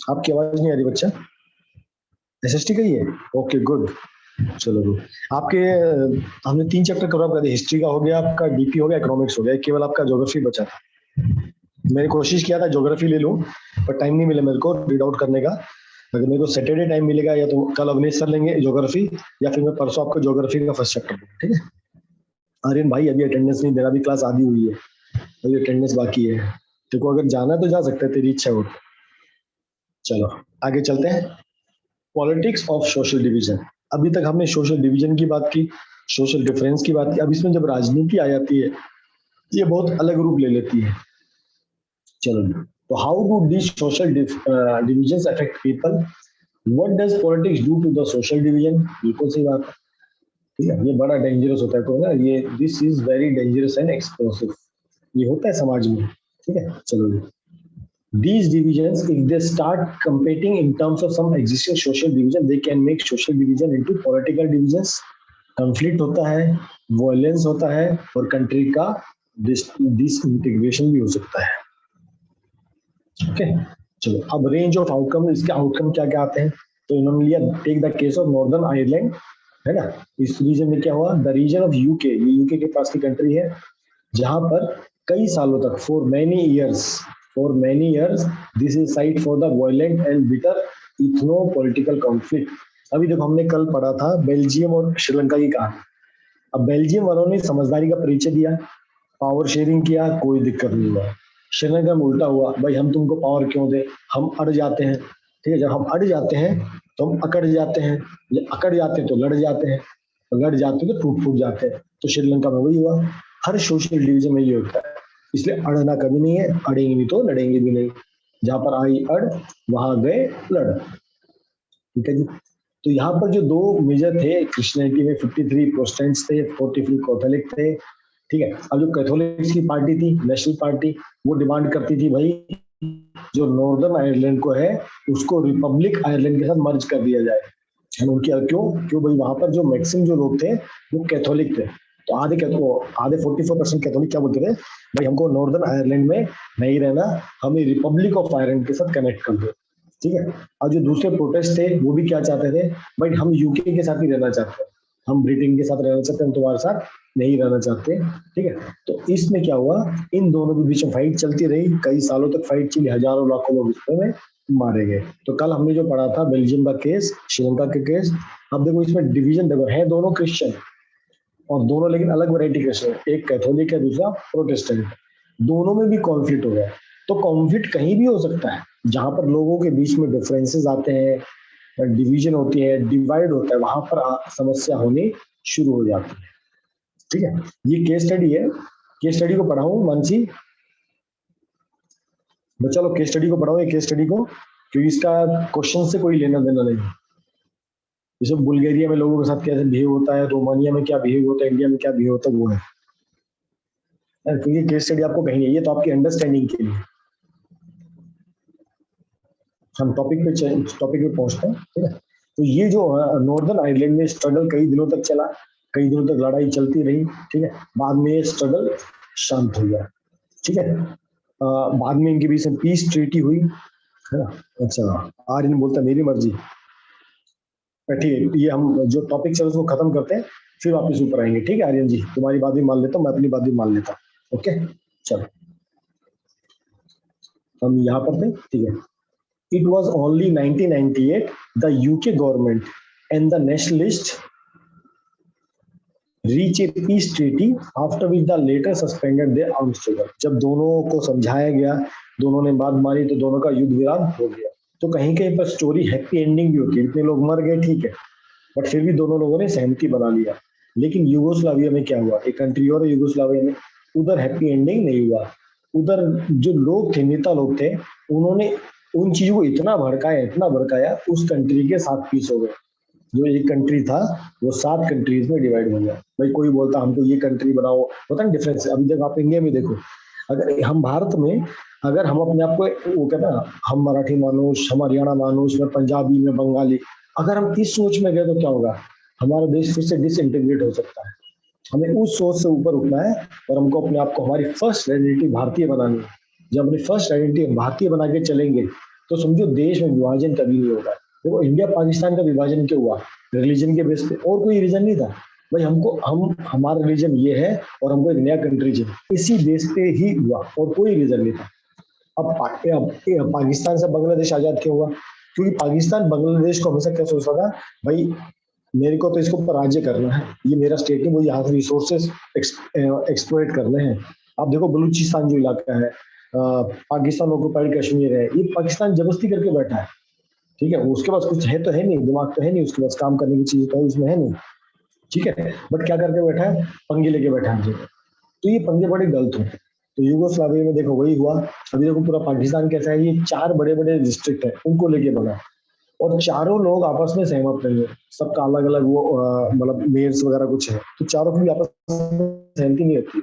आपकी आवाज नहीं आ रही बच्चा। एसएसटी का ही है? Okay good. चलो गुड। आपके हमने 3 चैप्टर कवर कर दिए, हिस्ट्री का हो गया, आपका डीपी हो गया, इकोनॉमिक्स हो गया, केवल आपका ज्योग्राफी बचा था। मैंने कोशिश किया था ज्योग्राफी ले लूं, पर टाइम नहीं मिला मेरे को रीड आउट करने का। अगर मेरे को सैटरडे टाइम मिलेगा, या तो कल अवनीश सर लेंगे ज्योग्राफी, या फिर मैं परसों आपको ज्योग्राफी का फर्स्ट चैप्टर दूंगा, ठीक है। आर्यन भाई अभी अटेंडेंस नहीं दे रहा, अभी क्लास आधी हुई है, अभी अटेंडेंस बाकी है। देखो अगर जाना है तो जा सकते हैं, तेरी इच्छा हो। चलो आगे चलते हैं। Politics of social division. अभी तक हमने सोशल डिवीजन की बात की, सोशल डिफरेंस की बात की। अब इसमें जब राजनीति आ जाती है, ये बहुत अलग रूप ले लेती है। चलो, तो how do this social divisions affect people? What does politics do to the social division? बिल्कुल सही बात है, ठीक है। ये बड़ा डेंजरस होता है, तो ना ये this is very dangerous and explosive, ये होता है समाज में, ठीक है। चलो, these divisions, if they start competing in terms of some existing social division, they can make social division into political divisions. conflict होता है, violence होता है, और country का disintegration भी हो सकता है। ओके, चलो अब रेंज ऑफ आउटकम, इसके आउटकम क्या क्या आते हैं? तो इन्होंने लिया, take the case of northern Ireland, है ना। इस रीजन में क्या हुआ? द रीजन ऑफ यूके, ये यूके के पास की कंट्री है, जहां पर कई सालों तक, for many years this is site for the violent and bitter ethno political conflict. अभी देखो हमने कल पढ़ा था बेल्जियम और श्रीलंका की कहानी। अब बेल्जियम वालों ने समझदारी का परिचय दिया, पावर शेयरिंग किया, कोई दिक्कत नहीं हुआ। श्रीलंका में उल्टा हुआ, भाई हम तुमको पावर क्यों दे, हम अड़ जाते हैं, ठीक है। जब हम अड़ जाते हैं तो हम अकड़ जाते हैं, जब अकड़ जाते हैं तो लड़ जाते हैं, और लड़ जाते हैं तो टूट फूट जाते हैं। तो श्रीलंका में वही हुआ। हर सोशल डिवीजन में ये होता है, इसलिए अड़ना कभी नहीं है, अड़ेंगे नहीं तो लड़ेंगे भी नहीं। जहां पर आई अड़, वहां गए लड़, ठीक है जी। तो यहाँ पर जो दो मेजर थे क्रिश्चियनिटी में, 53 प्रोटेस्टेंट्स थे, 43 कैथोलिक थे, ठीक है। अब जो कैथोलिक्स की पार्टी थी, नेशनल पार्टी, वो डिमांड करती थी भाई जो नॉर्दर्न आयरलैंड को है उसको रिपब्लिक आयरलैंड के साथ मर्ज कर दिया जाए। है उनकी, क्यों क्यों भाई वहां पर जो मैक्सिमम जो लोग थे वो कैथोलिक थे। तो आधे 44% कैथोलिक क्या बोलते थे, भाई हमको नॉर्दर्न आयरलैंड में नहीं रहना, हमें रिपब्लिक ऑफ आयरलैंड के साथ कनेक्ट कर दो, ठीक है। और जो दूसरे प्रोटेस्ट थे वो भी क्या चाहते थे, भाई हम यूके के साथ ही रहना चाहते हैं, हम ब्रिटेन के साथ रहना चाहते हैं, हम तुम्हारे साथ नहीं रहना चाहते, ठीक है। तो इसमें क्या हुआ, इन दोनों के बीच में फाइट चलती रही, कई सालों तक फाइट चली, हजारों लाखों लोग इसमें मारे गए। तो कल हमने जो पढ़ा था बेल्जियम का केस, श्रीलंका के केस। अब देखो इसमें डिवीजन देखो, है दोनों क्रिश्चियन, और दोनों लेकिन अलग वैरायटी क्रिश्चियन, एक कैथोलिक है दूसरा प्रोटेस्टेंट, दोनों में भी कॉन्फ्लिक्ट हो गया। तो कॉन्फ्लिक्ट कहीं भी हो सकता है, जहां पर लोगों के बीच में डिफरेंसेस आते हैं, डिवीजन होती है, डिवाइड होता है, वहां पर समस्या होनी शुरू हो जाती है, ठीक है। ये केस स्टडी है, केस स्टडी को पढ़ाऊं मानसी? बच्चा लोग केस स्टडी को पढ़ो, ये केस स्टडी को, क्योंकि इसका क्वेश्चन से कोई लेना देना नहीं है। जैसे बुल्गारिया में लोगों के साथ कैसे बिहेव होता है, रोमानिया में क्या बिहेव होता है, इंडिया में क्या बिहेव होता है, वो है। क्योंकि केस स्टडी आपको कहीं नहीं, ये तो आपकी अंडरस्टैंडिंग के लिए। हम टॉपिक पे पहुंचते हैं, ठीक है। तो ये जो नॉर्दर्न आयरलैंड में स्ट्रगल कई दिनों तक चला, कई दिनों तक लड़ाई चलती रही, ठीक है। बाद में ये स्ट्रगल शांत हो गया, ठीक है। बाद में इनके बीच में पीस ट्रीटी हुई, है ना। अच्छा, आर्यन बोलता है मेरी मर्जी। ठीक है, ये हम जो टॉपिक चल उसको खत्म करते हैं, फिर वापस ऊपर आएंगे, ठीक है। आर्यन जी, तुम्हारी बात भी मान लेता हूँ, मैं अपनी बात भी मान लेता हूँ, ओके। चलो, हम यहाँ पर थे, ठीक है। It was only 1998 the UK government and the nationalists reached a peace treaty after which the later suspended their armed struggle। जब दोनों को समझाया गया, दोनों ने बात मानी, तो दोनों का युद्ध विराम हो गया। तो कहीं कहीं पर स्टोरी हैप्पी एंडिंग भी होती है, इतने लोग मर गए, ठीक है, बट फिर भी दोनों लोगों ने सहमति बना लिया। लेकिन यूगोस्लाविया में क्या हुआ, एक कंट्री और यूगोस्लाविया में, उधर हैप्पी एंडिंग नहीं हुआ। उधर जो लोग थे, नेता लोग थे, उन्होंने उन चीजों को इतना भड़काया, उस कंट्री के 7 पीस हो गए। जो एक कंट्री था वो 7 कंट्रीज में डिवाइड हो गया। भाई कोई बोलता हमको ये कंट्री बनाओ, होता है डिफरेंस। अभी देखो आप इंडिया में देखो, अगर हम भारत में, अगर हम अपने आप को, वो कहते हैं हम मराठी मानुष, हम हरियाणा मानुष, मैं पंजाबी, में बंगाली, अगर हम इस सोच में गए तो क्या होगा, हमारा देश फिर से डिसइंटीग्रेट हो सकता है। हमें उस सोच से ऊपर उठना है और हमको अपने आप को, हमारी फर्स्ट आइडेंटिटी भारतीय बनानी है। जब अपनी फर्स्ट आइडेंटिटी भारतीय बना के चलेंगे तो समझो देश में विभाजन कभी नहीं होगा। देखो इंडिया पाकिस्तान का विभाजन क्यों हुआ, रिलीजन के बेस पे, और कोई रीजन नहीं था। भाई हमको, हमारा रीजन ये है और हमको एक नया कंट्री चाहिए, इसी बेस पे ही हुआ और कोई रीजन नहीं था। अब पाकिस्तान से बांग्लादेश आजाद क्यों हुआ, क्योंकि पाकिस्तान बांग्लादेश को हमेशा क्या सोचता था, भाई मेरे को तो इसको ऊपर राज्य करना है, ये मेरा स्टेट है, मुझे यहाँ से रिसोर्सेस एक्सप्लॉइट करने हैं। आप देखो बलूचिस्तान जो इलाका है, पाकिस्तान ऑक्युपाइड कश्मीर है, ये पाकिस्तान जबरदस्ती करके बैठा है, ठीक है। उसके पास कुछ है तो है नहीं, दिमाग तो है नहीं उसके पास, काम करने की चीज तो उसमें है नहीं, ठीक है। बट क्या करके बैठा है, पंगे लेके बैठा है। तो ये पंगे बड़े गलत होते हैं। तो यूगोस्लाविया में देखो वही हुआ। अभी देखो पूरा पाकिस्तान कैसा है, ये 4 बड़े बड़े डिस्ट्रिक्ट है, उनको लेके बना, और चारों लोग आपस में सहमत नहीं है। सबका अलग अलग वो मतलब मेयर्स वगैरह कुछ है, तो चारों की भी आपस में सहमति नहीं होती।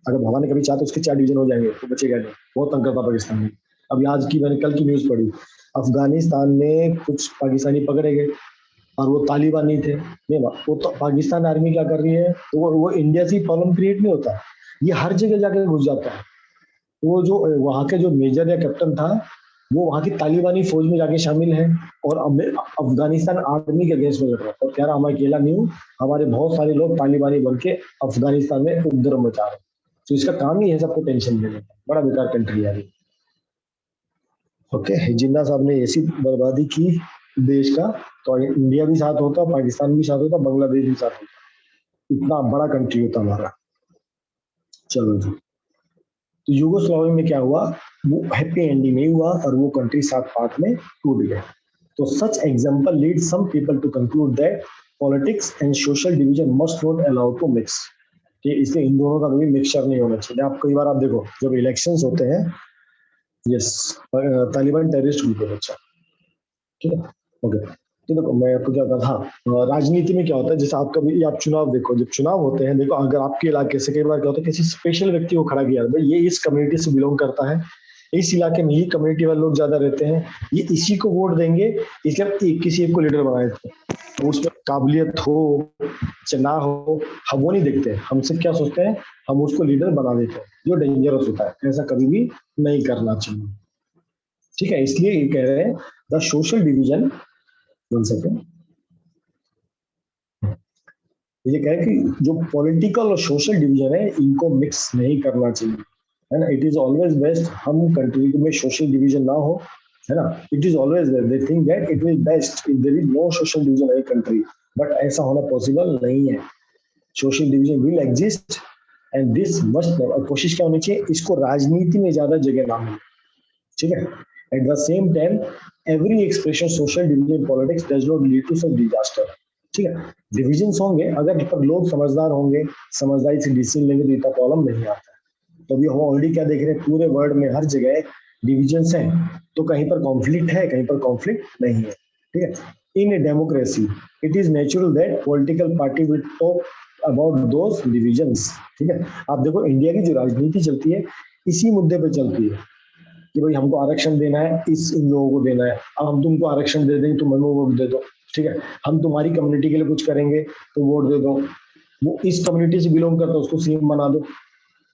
अगर भगवान ने कभी चाहा तो उसके 4 डिवीजन हो जाएंगे, तो बचेगा नहीं। बहुत तंग करता पाकिस्तान में। अभी आज की, मैंने कल की न्यूज पढ़ी, अफगानिस्तान में कुछ पाकिस्तानी पकड़े गए और वो तालिबानी थे। नहीं, वो तो पाकिस्तान आर्मी क्या कर रही है, तो वो इंडिया से प्रॉब्लम क्रिएट नहीं होता, ये हर जगह जाकर घुस जाता है। वो जो वहां के जो मेजर या कैप्टन था, वो वहां की तालिबानी फौज में जाके शामिल है और अफगानिस्तान आर्मी के अगेंस्ट में लड़ रहा है, और कह रहा मैं अकेला नहीं हूँ, हमारे बहुत सारे लोग तालिबानी बन के अफगानिस्तान में उपद्रव मचा रहे हैं। तो इसका काम ही है सबको टेंशन देने का। बड़ा बेकार कंट्री है। ओके, जिन्ना साहब ने ऐसी बर्बादी की देश का, तो इंडिया भी साथ होता, पाकिस्तान भी साथ होता, बांग्लादेश भी साथ होता, इतना बड़ा कंट्री होता हमारा। चलो जी, तो यूगोस्लाविया में क्या हुआ, वो हैप्पी एंडिंग नहीं हुआ और वो कंट्री 7 पार्ट में टूट गया। तो such example lead some people to conclude that politics and social division must not allow to mix. इसलिए इन दोनों का कभी मिक्सचर नहीं होना चाहिए। आप कई बार आप देखो जब इलेक्शंस होते हैं, यस, तालिबान टेररिस्ट ग्रुप है, बच्चा, ठीक है, ओके। तो देखो मैं आपको क्या कहता था, हाँ, राजनीति में क्या होता है, जैसे आप कभी आप चुनाव देखो, जब चुनाव होते हैं, देखो अगर आपके इलाके से कई बार क्या होता है, किसी स्पेशल व्यक्ति को खड़ा किया, भाई ये इस कम्युनिटी से बिलोंग करता है, इस इलाके में ये कम्युनिटी वाले लोग ज्यादा रहते हैं, ये इसी को वोट देंगे, इसलिए आप किसी एक को लीडर बनाए थे। तो उसमें काबिलियत हो ना हो, हम वो नहीं देखते, हम सिर्फ क्या सोचते हैं, हम उसको लीडर बना देते हैं, जो डेंजरस होता है। ऐसा कभी भी नहीं करना चाहिए, ठीक है। इसलिए ये कह रहे हैं द सोशल डिवीजन, 1 सेकेंड, ये कह कि जो पॉलिटिकल और सोशल डिवीजन है इनको मिक्स नहीं करना चाहिए, है ना। इट इज ऑलवेज बेस्ट, हम कंट्री में सोशल डिवीजन ना हो, है ना। It is always best, they think that it is best if there is no social division in country, but ऐसा होना पॉसिबल नहीं है। Social division will exist and this must, कोशिश क्या होनी चाहिए, इसको राजनीति में ज्यादा जगह ना मिले, ठीक है। At the same time every expression social division politics does not lead to such disaster, ठीक है। डिविजन्स होंगे, अगर पर लोग समझदार होंगे, समझदारी से डिसीजन लेंगे, तो इतना प्रॉब्लम नहीं आता है। तो अभी हम ऑलरेडी क्या देख रहे हैं, पूरे वर्ल्ड में हर जगह डिविजन्स हैं, तो कहीं पर कॉन्फ्लिक्ट है, कहीं पर कॉन्फ्लिक्ट नहीं है, ठीक है। In a democracy it is natural that political party will talk about those divisions, ठीक है। आप देखो इंडिया की जो राजनीति चलती है इसी मुद्दे पे चलती है कि भाई हमको आरक्षण देना है, इस इन लोगों को देना है, अब हम तुमको आरक्षण दे देंगे, तुम हमें वोट दे दो, ठीक है। हम तुम्हारी कम्युनिटी के लिए कुछ करेंगे तो वोट दे दो, वो इस कम्युनिटी से बिलोंग करता है उसको सीएम बना दो।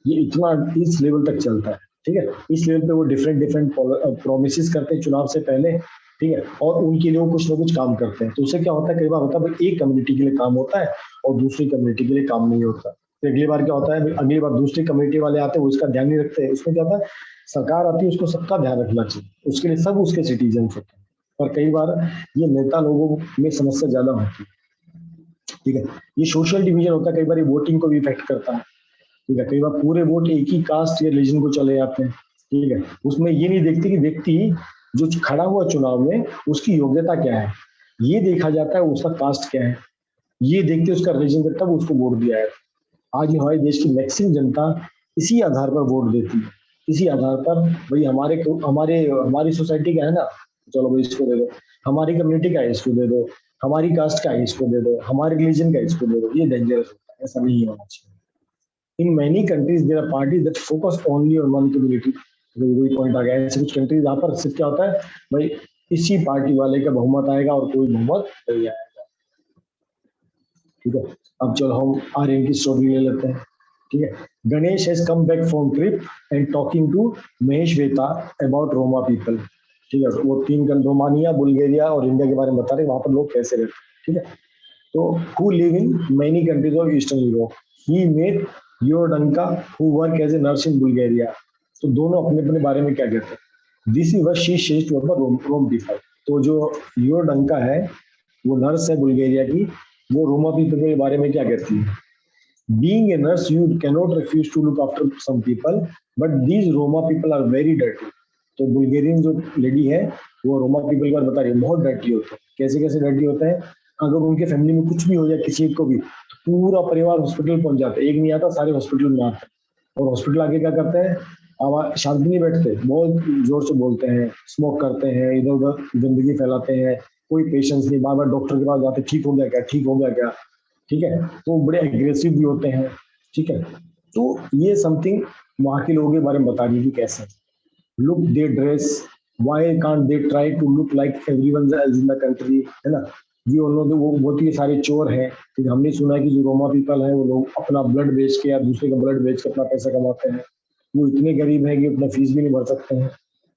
ये इतना इस लेवल तक चलता है, ठीक है। इस लेवल पे वो डिफरेंट डिफरेंट प्रोमिस करते हैं चुनाव से पहले, ठीक है, और उनके लिए वो कुछ ना कुछ काम करते हैं। तो उससे क्या होता है, कई बार होता है भाई एक कम्युनिटी के लिए काम होता है और दूसरी कम्युनिटी के लिए काम नहीं होता। तो अगली बार क्या होता है, अगली बार दूसरी कम्युनिटी वाले आते हैं, वो इसका ध्यान नहीं रखते हैं। उसमें क्या होता है, सरकार आती है उसको सबका ध्यान रखना चाहिए, उसके लिए सब उसके सिटीजन होते हैं। और कई बार ये नेता लोगों में समस्या ज्यादा होती है, ठीक है। ये सोशल डिवीजन होता है, कई बार ये वोटिंग को भी इफेक्ट करता है, ठीक है। कई बार पूरे वोट एक ही कास्ट या रिलीजन को चले जाते हैं, ठीक है। उसमें ये नहीं देखते कि व्यक्ति जो खड़ा हुआ चुनाव में उसकी योग्यता क्या है, ये देखा जाता है उसका कास्ट क्या है, ये देखते उसका रिलीजन तब उसको वोट दिया है। आज हमारे देश की मैक्सिमम जनता इसी आधार पर वोट देती है, इसी आधार पर भाई हमारे हमारी सोसाइटी का है ना, चलो भाई इसको दे दो, हमारी कम्युनिटी का है इसको दे दो, हमारी कास्ट का है इसको दे दो, हमारे रिलीजन का है इसको दे दो। ये डेंजरस होता है, ऐसा नहीं होना चाहिए। In many countries there are parties that focus only on one community। वही पॉइंट आ गया है, ऐसे कुछ कंट्रीज यहाँ पर सिर्फ क्या होता है भाई इसी पार्टी वाले का बहुमत आएगा और कोई बहुमत नहीं आएगा, ठीक है। अब चलो हम आर्यन की स्टोरी ले लेते हैं, ठीक है। Ganesh has come back from trip and talking to Mahesh वेता अबाउट रोमा पीपल, ठीक है। वो तीन रोमानिया, बुल्गारिया और इंडिया के बारे में बता रहे वहां पर लोग कैसे रहते हैं, ठीक है। तो who live in many countries of Eastern Europe. He met Yodanka who work as a nurse in Bulgaria. तो दोनों अपने अपने बारे में क्या कहते हैं, this is what she says to about Rome people. तो जो योडंका है वो नर्स है बुल्गारिया की, वो रोमा पीपल के बारे में क्या कहती है, being a nurse you cannot refuse to look after some people but these Roma people are very dirty. तो बुल्गारियन जो लेडी है वो रोमा पीपल का बता रही है बहुत डर्टी होते हैं। कैसे कैसे डर्टी होते हैं, अगर उनके फैमिली में कुछ भी हो जाए किसी एक को भी तो पूरा परिवार हॉस्पिटल पहुंच जाता है, एक नहीं आता सारे हॉस्पिटल में आते हैं। और हॉस्पिटल आके क्या करते हैं, अब शांति नहीं बैठते, बहुत जोर से बोलते हैं, स्मोक करते हैं, इधर उधर गंदगी फैलाते हैं, कोई पेशेंस नहीं, बार बार डॉक्टर के पास जाते ठीक हो गया क्या, ठीक हो गया क्या, ठीक है। तो बड़े एग्रेसिव भी होते हैं, ठीक है। तो ये समथिंग वहां के लोगों के बारे में बता रही थी कैसे look they dress, why can't they try to look like everyone else in the country, है ना। वी ऑल नो वो बहुत ही सारे चोर हैं, क्योंकि हमने सुना है कि जो रोमा पीपल है वो लोग अपना ब्लड बेच के या दूसरे का ब्लड बेच के अपना पैसा कमाते हैं। वो इतने गरीब हैं कि अपना फीस भी नहीं भर सकते हैं,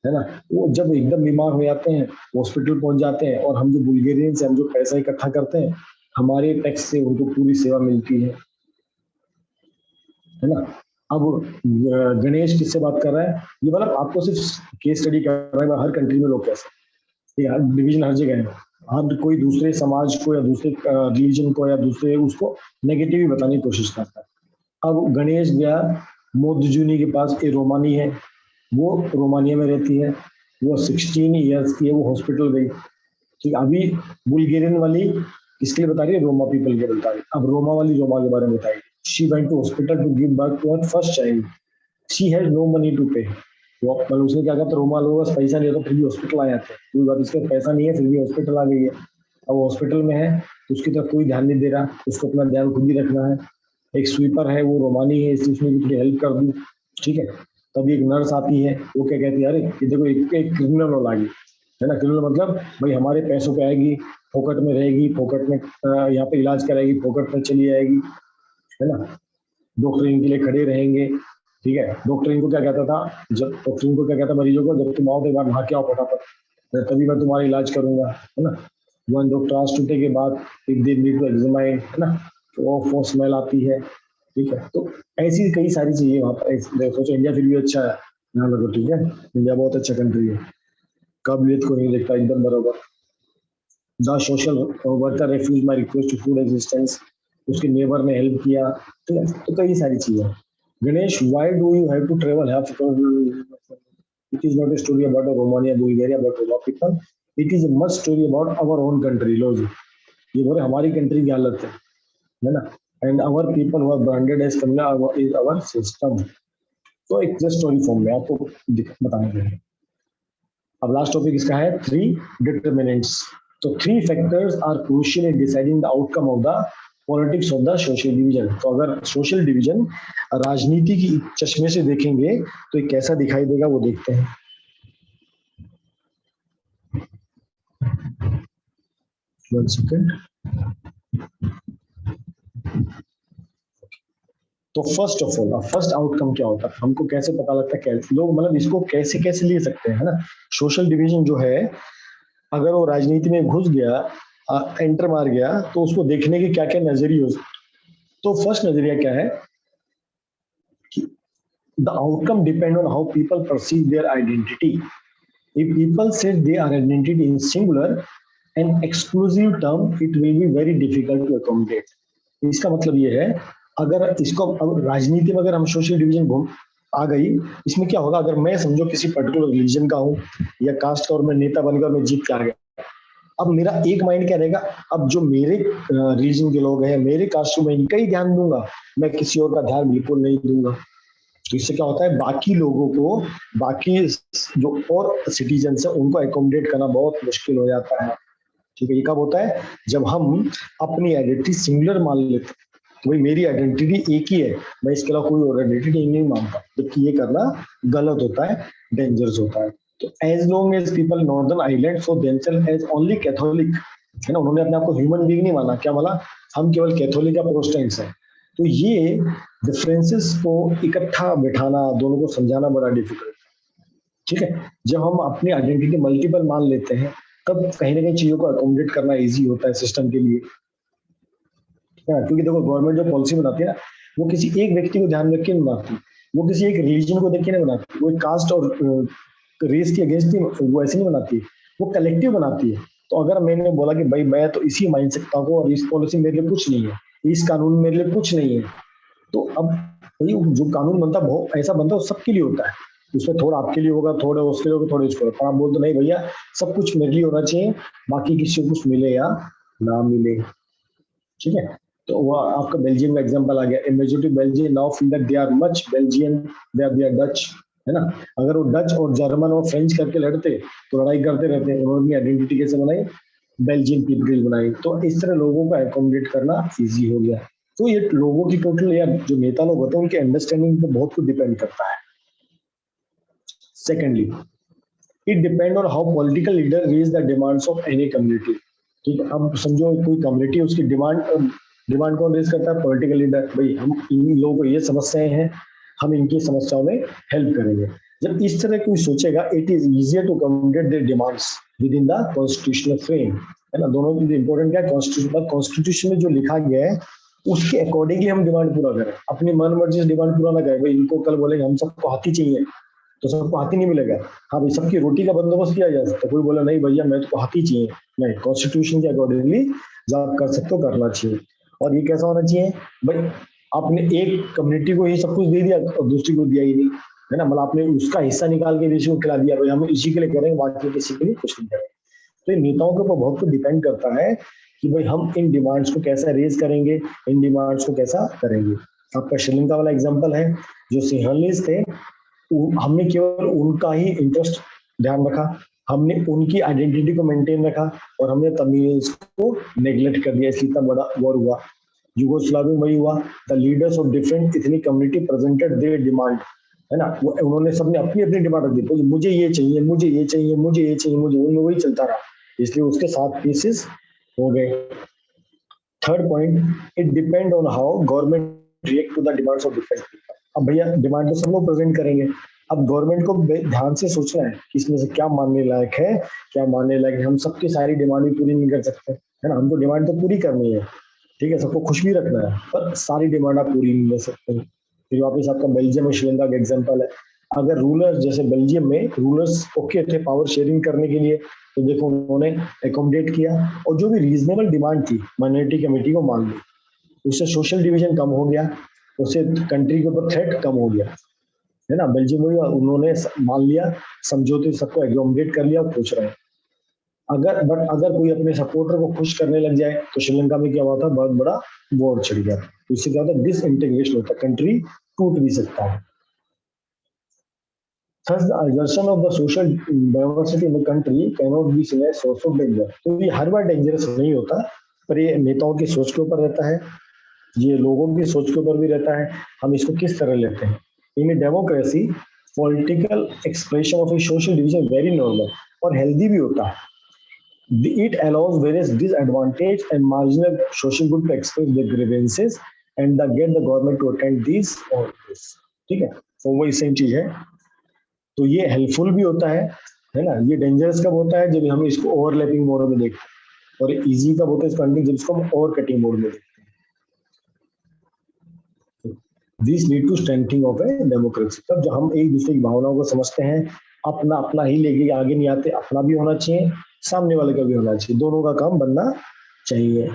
है ना। वो जब एकदम बीमार हो जाते हैं हॉस्पिटल पहुंच जाते हैं, और हम जो बुल्गारियंस हैं हम जो पैसा इकट्ठा करते हैं हमारे टैक्स से उनको पूरी सेवा मिलती है ना। अब गणेश किससे बात कर रहा है, ये मतलब आपको सिर्फ केस स्टडी कर रहा है हर कंट्री में लोग कैसे, ये हर डिवीजन हर जगह है, हर कोई दूसरे समाज को या दूसरे रिलीजन को या दूसरे उसको नेगेटिव ही बताने की कोशिश करता है। अब गणेश गया मोदजुनी के पास, एक रोमानी है, वो रोमानिया में रहती है, वो 16 ईयर्स की है, वो हॉस्पिटल गई, ठीक है। अभी बुल्गारियन वाली किसके लिए बता रही है, रोमा पीपल के बता रही है। अब रोमा वाली रोमा के बारे में बताएगी, she went to hospital to give birth to her first child, she had no money to pay. वो मतलब उसने क्या कहा, रोमा लोगों के पास पैसा नहीं होता फिर भी हॉस्पिटल आ जाते हैं, कोई बात इसके पैसा नहीं है फिर भी हॉस्पिटल आ गई है। अब हॉस्पिटल में है तो उसकी तरफ कोई ध्यान नहीं दे रहा, उसको अपना ध्यान खुद ही रखना है। एक स्वीपर है वो रोमानी है, इसलिए उसने भी थोड़ी हेल्प कर दी, ठीक है। तभी एक नर्स आती है, वो क्या कहती है, अरे ये देखो एक क्रिमिनल वाला आ गई, है ना। क्रिमिनल मतलब भाई हमारे पैसों पे आएगी, फोकट में रहेगी, फोकट में यहाँ पे इलाज कराएगी, फोकट में चली आएगी, है ना। डॉक्टर इनके लिए खड़े रहेंगे, ठीक है। डॉक्टर इनको क्या कहता था, जब डॉक्टर इनको क्या कहता मरीजों को, जब तुम आओ तो एक बार नहा के आओ फटाफट, तभी मैं तुम्हारा इलाज करूंगा, है ना। वन डॉक्टर आज टूटे के बाद एक दिन नीड टू एग्जामाइन, है ना, तो वो स्मेल आती है, ठीक है। तो ऐसी कई सारी चीजें वहाँ पर सोचो, इंडिया फिर भी अच्छा है यहाँ लगो, ठीक है। इंडिया बहुत अच्छा कंट्री है, काबिलियत को नहीं देखता, एकदम बराबर। The social worker refuse my request to food existence, उसके नेबर ने हेल्प किया, ठीक है। तो कई सारी चीजें। Ganesh, why do you have to travel half, it is not a story about Romania, Bulgaria, but Roma people. It is a much story about our own country, लो जी, ये बोले हमारी कंट्री की हालत है ना। And our people who are branded as Kamla is our system. तो एक जस्ट स्टोरी फॉर्म में आपको बताने के लिए, अब लास्ट टॉपिक इसका है 3 डिटरमिनेंट्स। तो 3 factors are crucial in deciding the outcome of the politics of the social division. तो अगर सोशल डिवीजन राजनीति की चश्मे से देखेंगे तो ये कैसा दिखाई देगा वो देखते हैं। One second. तो first of all first outcome क्या होता है, हमको कैसे पता लगता है, कैसे लोग मतलब इसको कैसे कैसे ले सकते हैं, है ना। सोशल डिवीजन जो है, अगर वो राजनीति में घुस गया, एंटर मार गया, तो उसको देखने के क्या क्या नजरिए हो। तो फर्स्ट नजरिया क्या है कि the outcome depend on how people perceive their identity. If people say they are identity in singular and exclusive term, it will be very difficult to accommodate. इसका मतलब ये है, अगर इसको अब राजनीति में अगर हम सोशल डिवीजन घूम आ गई, इसमें क्या होगा, अगर मैं समझो किसी पर्टिकुलर रिलीजन का हूँ या कास्ट का और मैं नेता बनकर मैं जीत के आ गया, अब मेरा एक माइंड क्या रहेगा, अब जो मेरे रीजन के लोग हैं, मेरे कास्ट में इनका ही ध्यान दूंगा, मैं किसी और का ध्यान बिल्कुल नहीं दूंगा। तो इससे क्या होता है, बाकी लोगों को, बाकी जो और सिटीजन है उनको एकोमोडेट करना बहुत मुश्किल हो जाता है। ठीक है, ये कब होता है, जब हम अपनी आइडेंटिटी सिंगुलर मान लेते हैं। तो भाई मेरी आइडेंटिटी एक ही है, मैं इसके अलावा कोई और आइडेंटिटी नहीं मानता, जबकि ये करना गलत होता है, डेंजरस होता है। तो as long as people northern island for themselves as only Catholic, है ना, उन्होंने अपने आप को ह्यूमन बीइंग नहीं माना, क्या माना, हम केवल कैथोलिक या प्रोटेस्टेंट्स हैं। तो ये डिफरेंसेस को इकट्ठा बिठाना, दोनों को समझाना बड़ा डिफिकल्ट। ठीक है, जब हम अपनी आइडेंटिटी मल्टीपल मान लेते हैं, तब कहीं ना कहीं चीजों को अकोमोडेट करना इजी होता है सिस्टम के लिए। क्योंकि देखो गवर्नमेंट जो पॉलिसी बनाती है ना, वो किसी एक व्यक्ति को ध्यान रख के नहीं बनाती, वो किसी एक रिलीजन को देख के नहीं बनाती, वो कास्ट और रेस के अगेंस्ट नहीं, वो ऐसे नहीं बनाती, वो कलेक्टिव बनाती है। तो अगर मैंने बोला कि भाई मैं तो इसी माइंड सेट हूँ और इस पॉलिसी मेरे लिए कुछ नहीं है, इस कानून मेरे लिए कुछ नहीं है, तो अब भाई जो कानून बनता है बहुत ऐसा बनता है, वो सबके लिए होता है, उसमें थोड़ा आपके लिए होगा, थोड़ा उसके लिए होगा, थोड़ा इसको होगा। आप बोल दो नहीं भैया सब कुछ मेरे लिए होना चाहिए, बाकी किसी को कुछ मिले या ना मिले। ठीक है, तो वो आपका बेल्जियम का एग्जांपल आ गया, a majority Belgian now feel that they are much Belgian, they are Dutch, है ना। अगर वो डच और जर्मन और फ्रेंच करके लड़ते तो लड़ाई करते रहते, उन्होंने आइडेंटिटी कैसे बनाई, बेल्जियन पीपल बनाई। तो इस तरह लोगों को एकोमोडेट करना इजी हो गया। तो ये लोगों की टोटल या जो नेता लोग होते हैं उनके अंडरस्टैंडिंग पे बहुत कुछ डिपेंड करता है। Secondly, it depend on how political leader raise the demands of any community. ठीक है, अब समझो कोई कम्युनिटी, उसकी डिमांड कौन रेज करता है, पॉलिटिकल लीडर, भाई हम इन लोगों को ये समस्याएं हैं, हम इनकी समस्याओं में हेल्प करेंगे। जब इस तरह कोई सोचेगा, it is easier to communicate their demands within the constitutional frame, है ना। दोनों की इंपॉर्टेंट क्या है, कॉन्स्टिट्यूशन में जो लिखा गया है उसके अकॉर्डिंगली हम डिमांड पूरा करें, अपनी मन मर्जी से डिमांड पूरा ना करें। भाई इनको कल बोलेंगे हम सबको हाथी चाहिए, तो सबको हाथी नहीं मिलेगा। हाँ भाई सबकी रोटी का बंदोबस्त किया जा सकता है, कोई बोला नहीं भैया मैं तो हाथी चाहिए, नहीं, कॉन्स्टिट्यूशन के अकॉर्डिंगली जो आप कर सकते हो करना चाहिए। और ये कैसा होना चाहिए, भाई आपने एक कम्युनिटी को ही सब कुछ दे दिया और दूसरी को दिया ही नहीं, है ना, मतलब आपने उसका हिस्सा निकाल के दूसरी को खिला दिया, भाई हम इसी के लिए करेंगे, बाकी किसी के लिए कुछ नहीं करेंगे। तो इन नेताओं के ऊपर बहुत कुछ डिपेंड करता है कि भाई हम इन डिमांड्स को कैसा रेज करेंगे, इन डिमांड्स को कैसा करेंगे। आपका श्रीलंका वाला एग्जाम्पल है, जो सिंहलीज थे, हमने केवल उनका ही इंटरेस्ट ध्यान रखा, हमने उनकी आइडेंटिटी को मेंटेन रखा और हमने तमिल्स को नेग्लेक्ट कर दिया, इसलिए इतना बड़ा वॉर हुआ। यूगोस्लाविया में वही हुआ, the leaders of different ethnic community presented their demand, है ना, वो उन्होंने सबने अपनी अपनी डिमांड रख दी, तो मुझे ये चाहिए, मुझे ये चाहिए, मुझे ये चाहिए, मुझे, उनमें वही चलता रहा, इसलिए उसके 7 पीसेस हो गए। Third point, it depend on how government react to the demands of different people. अब भैया डिमांड तो सब लोग प्रेजेंट करेंगे, अब गवर्नमेंट को ध्यान से सोचना है कि इसमें से क्या मानने लायक है, क्या मानने लायक है। हम सबकी सारी डिमांड भी पूरी नहीं कर सकते, है ना, हमको डिमांड तो पूरी करनी है, ठीक है, सबको खुश भी रखना है, पर सारी डिमांड आप पूरी नहीं कर सकते। फिर वापस आपका बेल्जियम और श्रीलंका का एग्जाम्पल है, अगर रूलर्स, जैसे बेल्जियम में रूलर्स ओके थे पावर शेयरिंग करने के लिए, तो देखो उन्होंने एकोमोडेट किया और जो भी रीजनेबल डिमांड थी माइनॉरिटी कमेटी को मान ली, उससे सोशल डिवीजन कम हो गया, उससे कंट्री के ऊपर थ्रेट कम हो गया, है ना। बेल्जियम में उन्होंने मान लिया, समझौते सबको एकोमोडेट कर लिया, खुश रहे। अगर कोई अपने सपोर्टर को खुश करने लग जाए, तो श्रीलंका में क्या हुआ था, बहुत बड़ा वॉर छिड़ गया। तो इससे क्या होता है, डिसइंटीग्रेशन होता है, कंट्री टूट भी सकता है। Thus, the assertion of the social diversity in the country cannot be seen as source of danger. तो ये हर बार डेंजरस नहीं होता, पर ये नेताओं की सोच के ऊपर रहता है, ये लोगों की सोच के ऊपर भी रहता है, हम इसको किस तरह लेते हैं। In democracy political expression of A social division very normal और हेल्दी भी होता है। It allows various disadvantaged and marginal social group to express their grievances and get the government to attend these or this. ठीक है, तो वही same चीज है। तो ये हेल्पफुल भी होता है ना। ये डेंजरस कब होता है, जब हम इसको ओवरलैपिंग मोड में देखते हैं, और इजी कब होता है इसको जब इसको हम ओवर कटिंग मोड में देखते हैं। This lead to strengthening of a democracy. तब जब हम एक दूसरे की भावनाओं को समझते हैं, अपना अपना ही लेके आगे नहीं आते, अपना भी होना चाहिए, सामने वाले का भी होना चाहिए, दोनों का काम बनना चाहिए।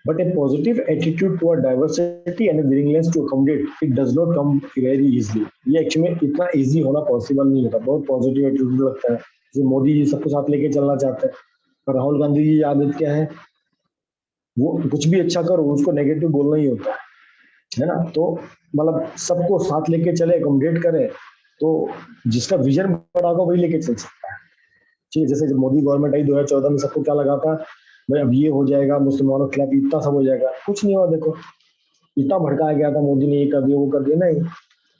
But a positive attitude toward diversity and a willingness to accommodate, it does not come very easily. ये एक्चुअली इतना इजी होना पॉसिबल नहीं होता। बहुत पॉजिटिव एटीट्यूड लगता है, जैसे मोदी जी सबको साथ लेके चलना चाहते हैं, पर राहुल गांधी जी की आदत क्या है, वो कुछ भी अच्छा करो उसको नेगेटिव बोलना ही होता है ना। तो मतलब सबको साथ लेके चले, अकोमोडेट करे, तो जिसका विजन बड़ा होगा वही लेके चल सकता है। ठीक है, जैसे जब मोदी गवर्नमेंट आई 2014 में, सबको क्या लगा था, भाई अब ये हो जाएगा, मुसलमानों के खिलाफ इतना सब हो जाएगा, कुछ नहीं हुआ। देखो इतना भड़काया गया था, मोदी ने ये कर दिया वो कर दिया, नहीं।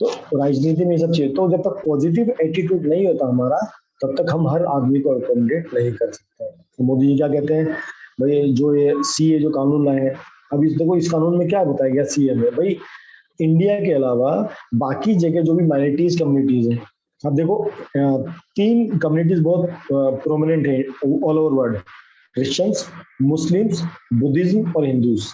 तो राजनीति में सब चाहिए। तो जब तक पॉजिटिव एटीट्यूड नहीं होता हमारा, तब तक हम हर आदमी को अकोमोडेट नहीं कर सकते। तो मोदी जी क्या कहते हैं, भाई जो ये सीए जो कानून लाए हैं, अब इस देखो इस कानून में क्या बताया गया सीए में, भाई इंडिया के अलावा बाकी जगह जो भी माइनॉरिटीज कम्युनिटीज हैं, अब देखो 3 कम्युनिटीज बहुत प्रोमिनेंट है all over world, Christians, Muslims, Buddhism और हिंदूज।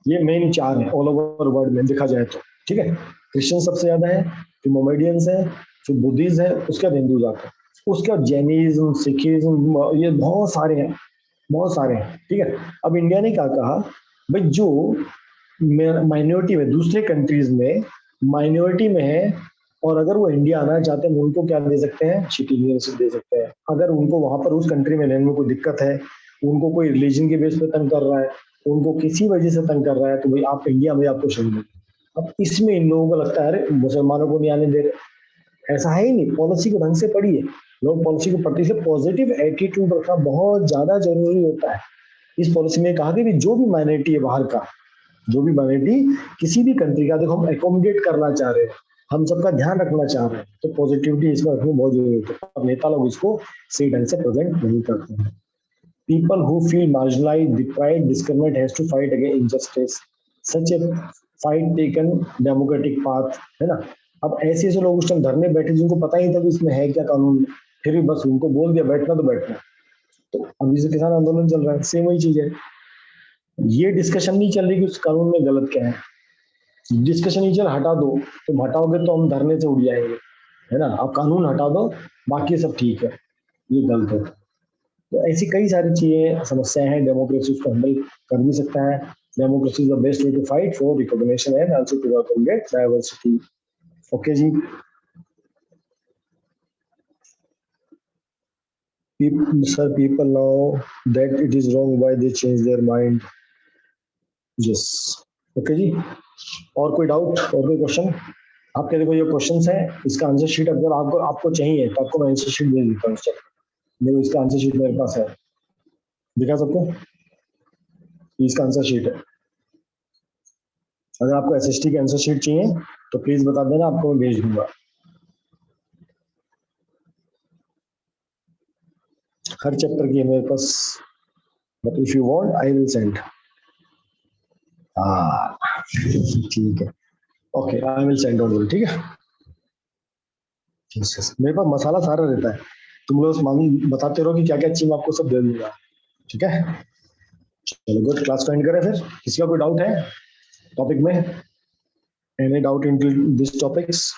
ये मेन 4 है ऑल ओवर वर्ल्ड में देखा जाए तो। ठीक है, क्रिश्चियन सबसे ज्यादा है, फिर मोमेडियंस है, फिर बुद्धिज्म है, उसके बाद हिंदूज आते हैं, उसके बाद जैनिज्म, सिखिज्म, ये बहुत सारे हैं, बहुत सारे हैं। ठीक है, अब इंडिया ने क्या कहा, भाई जो माइनॉरिटी में दूसरे कंट्रीज में माइनॉरिटी में है, और अगर वो इंडिया आना चाहते हैं, उनको क्या दे सकते हैं, सिटीजनशिप दे सकते हैं। अगर उनको वहां पर उस कंट्री में रहने में कोई दिक्कत है, उनको कोई रिलीजन के बेस पे तंग कर रहा है, उनको किसी वजह से तंग कर रहा है, तो भाई आप इंडिया में आपको शहीद है। अब इसमें इन लोगों को लगता है अरे मुसलमानों को नहीं आने दे रहे, ऐसा है ही नहीं। पॉलिसी को ढंग से पढ़िए, लोग पॉलिसी को पढ़ते, से पॉजिटिव एटीट्यूड रखना बहुत ज्यादा जरूरी होता है। इस पॉलिसी में कहा कि जो भी माइनॉरिटी है बाहर का, जो भी माइनॉरिटी किसी भी कंट्री का, देखो हम एकोमोडेट करना चाह रहे हैं, हम सबका ध्यान रखना चाह रहे हैं, तो पॉजिटिविटी इसमें रखनी बहुत जरूरी है। तो नेता लोग इसको सही ढंग से प्रेजेंट नहीं करते हैं। People who feel marginalized, deprived, discriminated has to fight against injustice. Such a fight taken democratic path, है ना। अब ऐसे ऐसे लोग उस टाइम धरने बैठे जिनको पता ही था कि इसमें है क्या कानून में, फिर भी बस उनको बोल दिया बैठना तो बैठना। तो अभी से किसान आंदोलन चल रहा है, सेम वही चीज है। ये डिस्कशन नहीं चल रही कि उस कानून में गलत क्या है, डिस्कशन ही चल हटा दो, तुम हटाओगे तो हम धरने से उड़ जाएंगे, है ना। अब कानून हटा दो, बाकी सब ठीक है, ये गलत है। तो ऐसी कई सारी चीजें समस्याएं हैं, डेमोक्रेसी उसको हैंडल कर भी सकता है। Democracy is the best way to fight for recognition and also to accommodate diversity. Okay जी, sir people now that it is wrong why they change their mind. Yes, okay जी। और कोई doubt, और कोई क्वेश्चन? आपके देखो ये questions है, इसका आंसर शीट अगर आपको आपको चाहिए तो आपको मैं आंसर शीट दे देता हूँ। देखो इसका आंसर शीट मेरे पास है, दिखा सकते हैं, इसका आंसर शीट है। अगर आपको एसएसटी की आंसर शीट चाहिए तो प्लीज बता देना, आपको मैं भेज दूंगा। हर चैप्टर की है मेरे पास, but if you want I will send. हाँ ठीक है, okay I will send on, ठीक है। मेरे पास मसाला सारा रहता है, तुम लोग मांग बताते रहो कि क्या क्या चाहिए, आपको सब दे दूंगा, ठीक है। चलो गुड, क्लास को एंड करें फिर। किसी का कोई डाउट है टॉपिक में? Any doubt in this topics?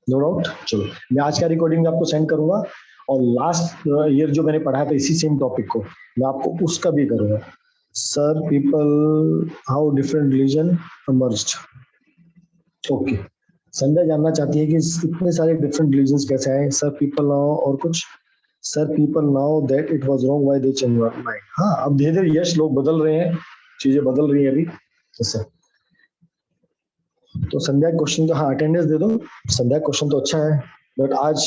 No doubt. चलो मैं आज का रिकॉर्डिंग आपको सेंड करूंगा, और लास्ट ईयर जो मैंने पढ़ाया था इसी सेम टॉपिक को, मैं आपको उसका भी करूंगा। Sir people how different religion emerged. Okay, Sandhya जानना चाहती है कि इतने सारे डिफरेंट रिलीजन्स कैसे आए। सर पीपल नाउ, और कुछ, sir people now that it was wrong why they change mind. हाँ, अब धीरे धीरे यस लोग बदल रहे हैं, चीजें बदल रही हैं अभी। जैसे तो संध्या क्वेश्चन तो हाँ अटेंडेंस दे दो। संध्या क्वेश्चन तो अच्छा है, बट आज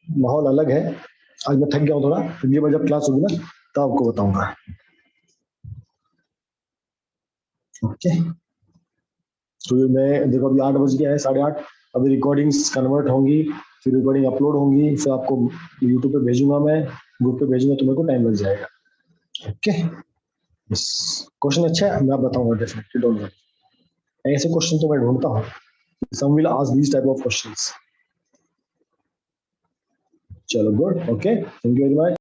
माहौल अलग है। आज मैं थक गया हूँ थोड़ा, अगली बार जब क्लास होगी ना तब आपको बताऊंगा। ओके, तो मैं देखो अभी 8 बज गया है, 8:30। अभी रिकॉर्डिंग्स कन्वर्ट होंगी, फिर रिकॉर्डिंग अपलोड होंगी, फिर आपको यूट्यूब पे भेजूंगा, मैं ग्रुप पे भेजूंगा, तो मेरे को टाइम लग जाएगा। ओके, बस क्वेश्चन अच्छा है, मैं आप बताऊंगा डेफिनेटली, डोंट वरी। ऐसे क्वेश्चन तो मैं ढूंढता हूँ, some will ask these type of questions. चलो good, okay, thank you very much.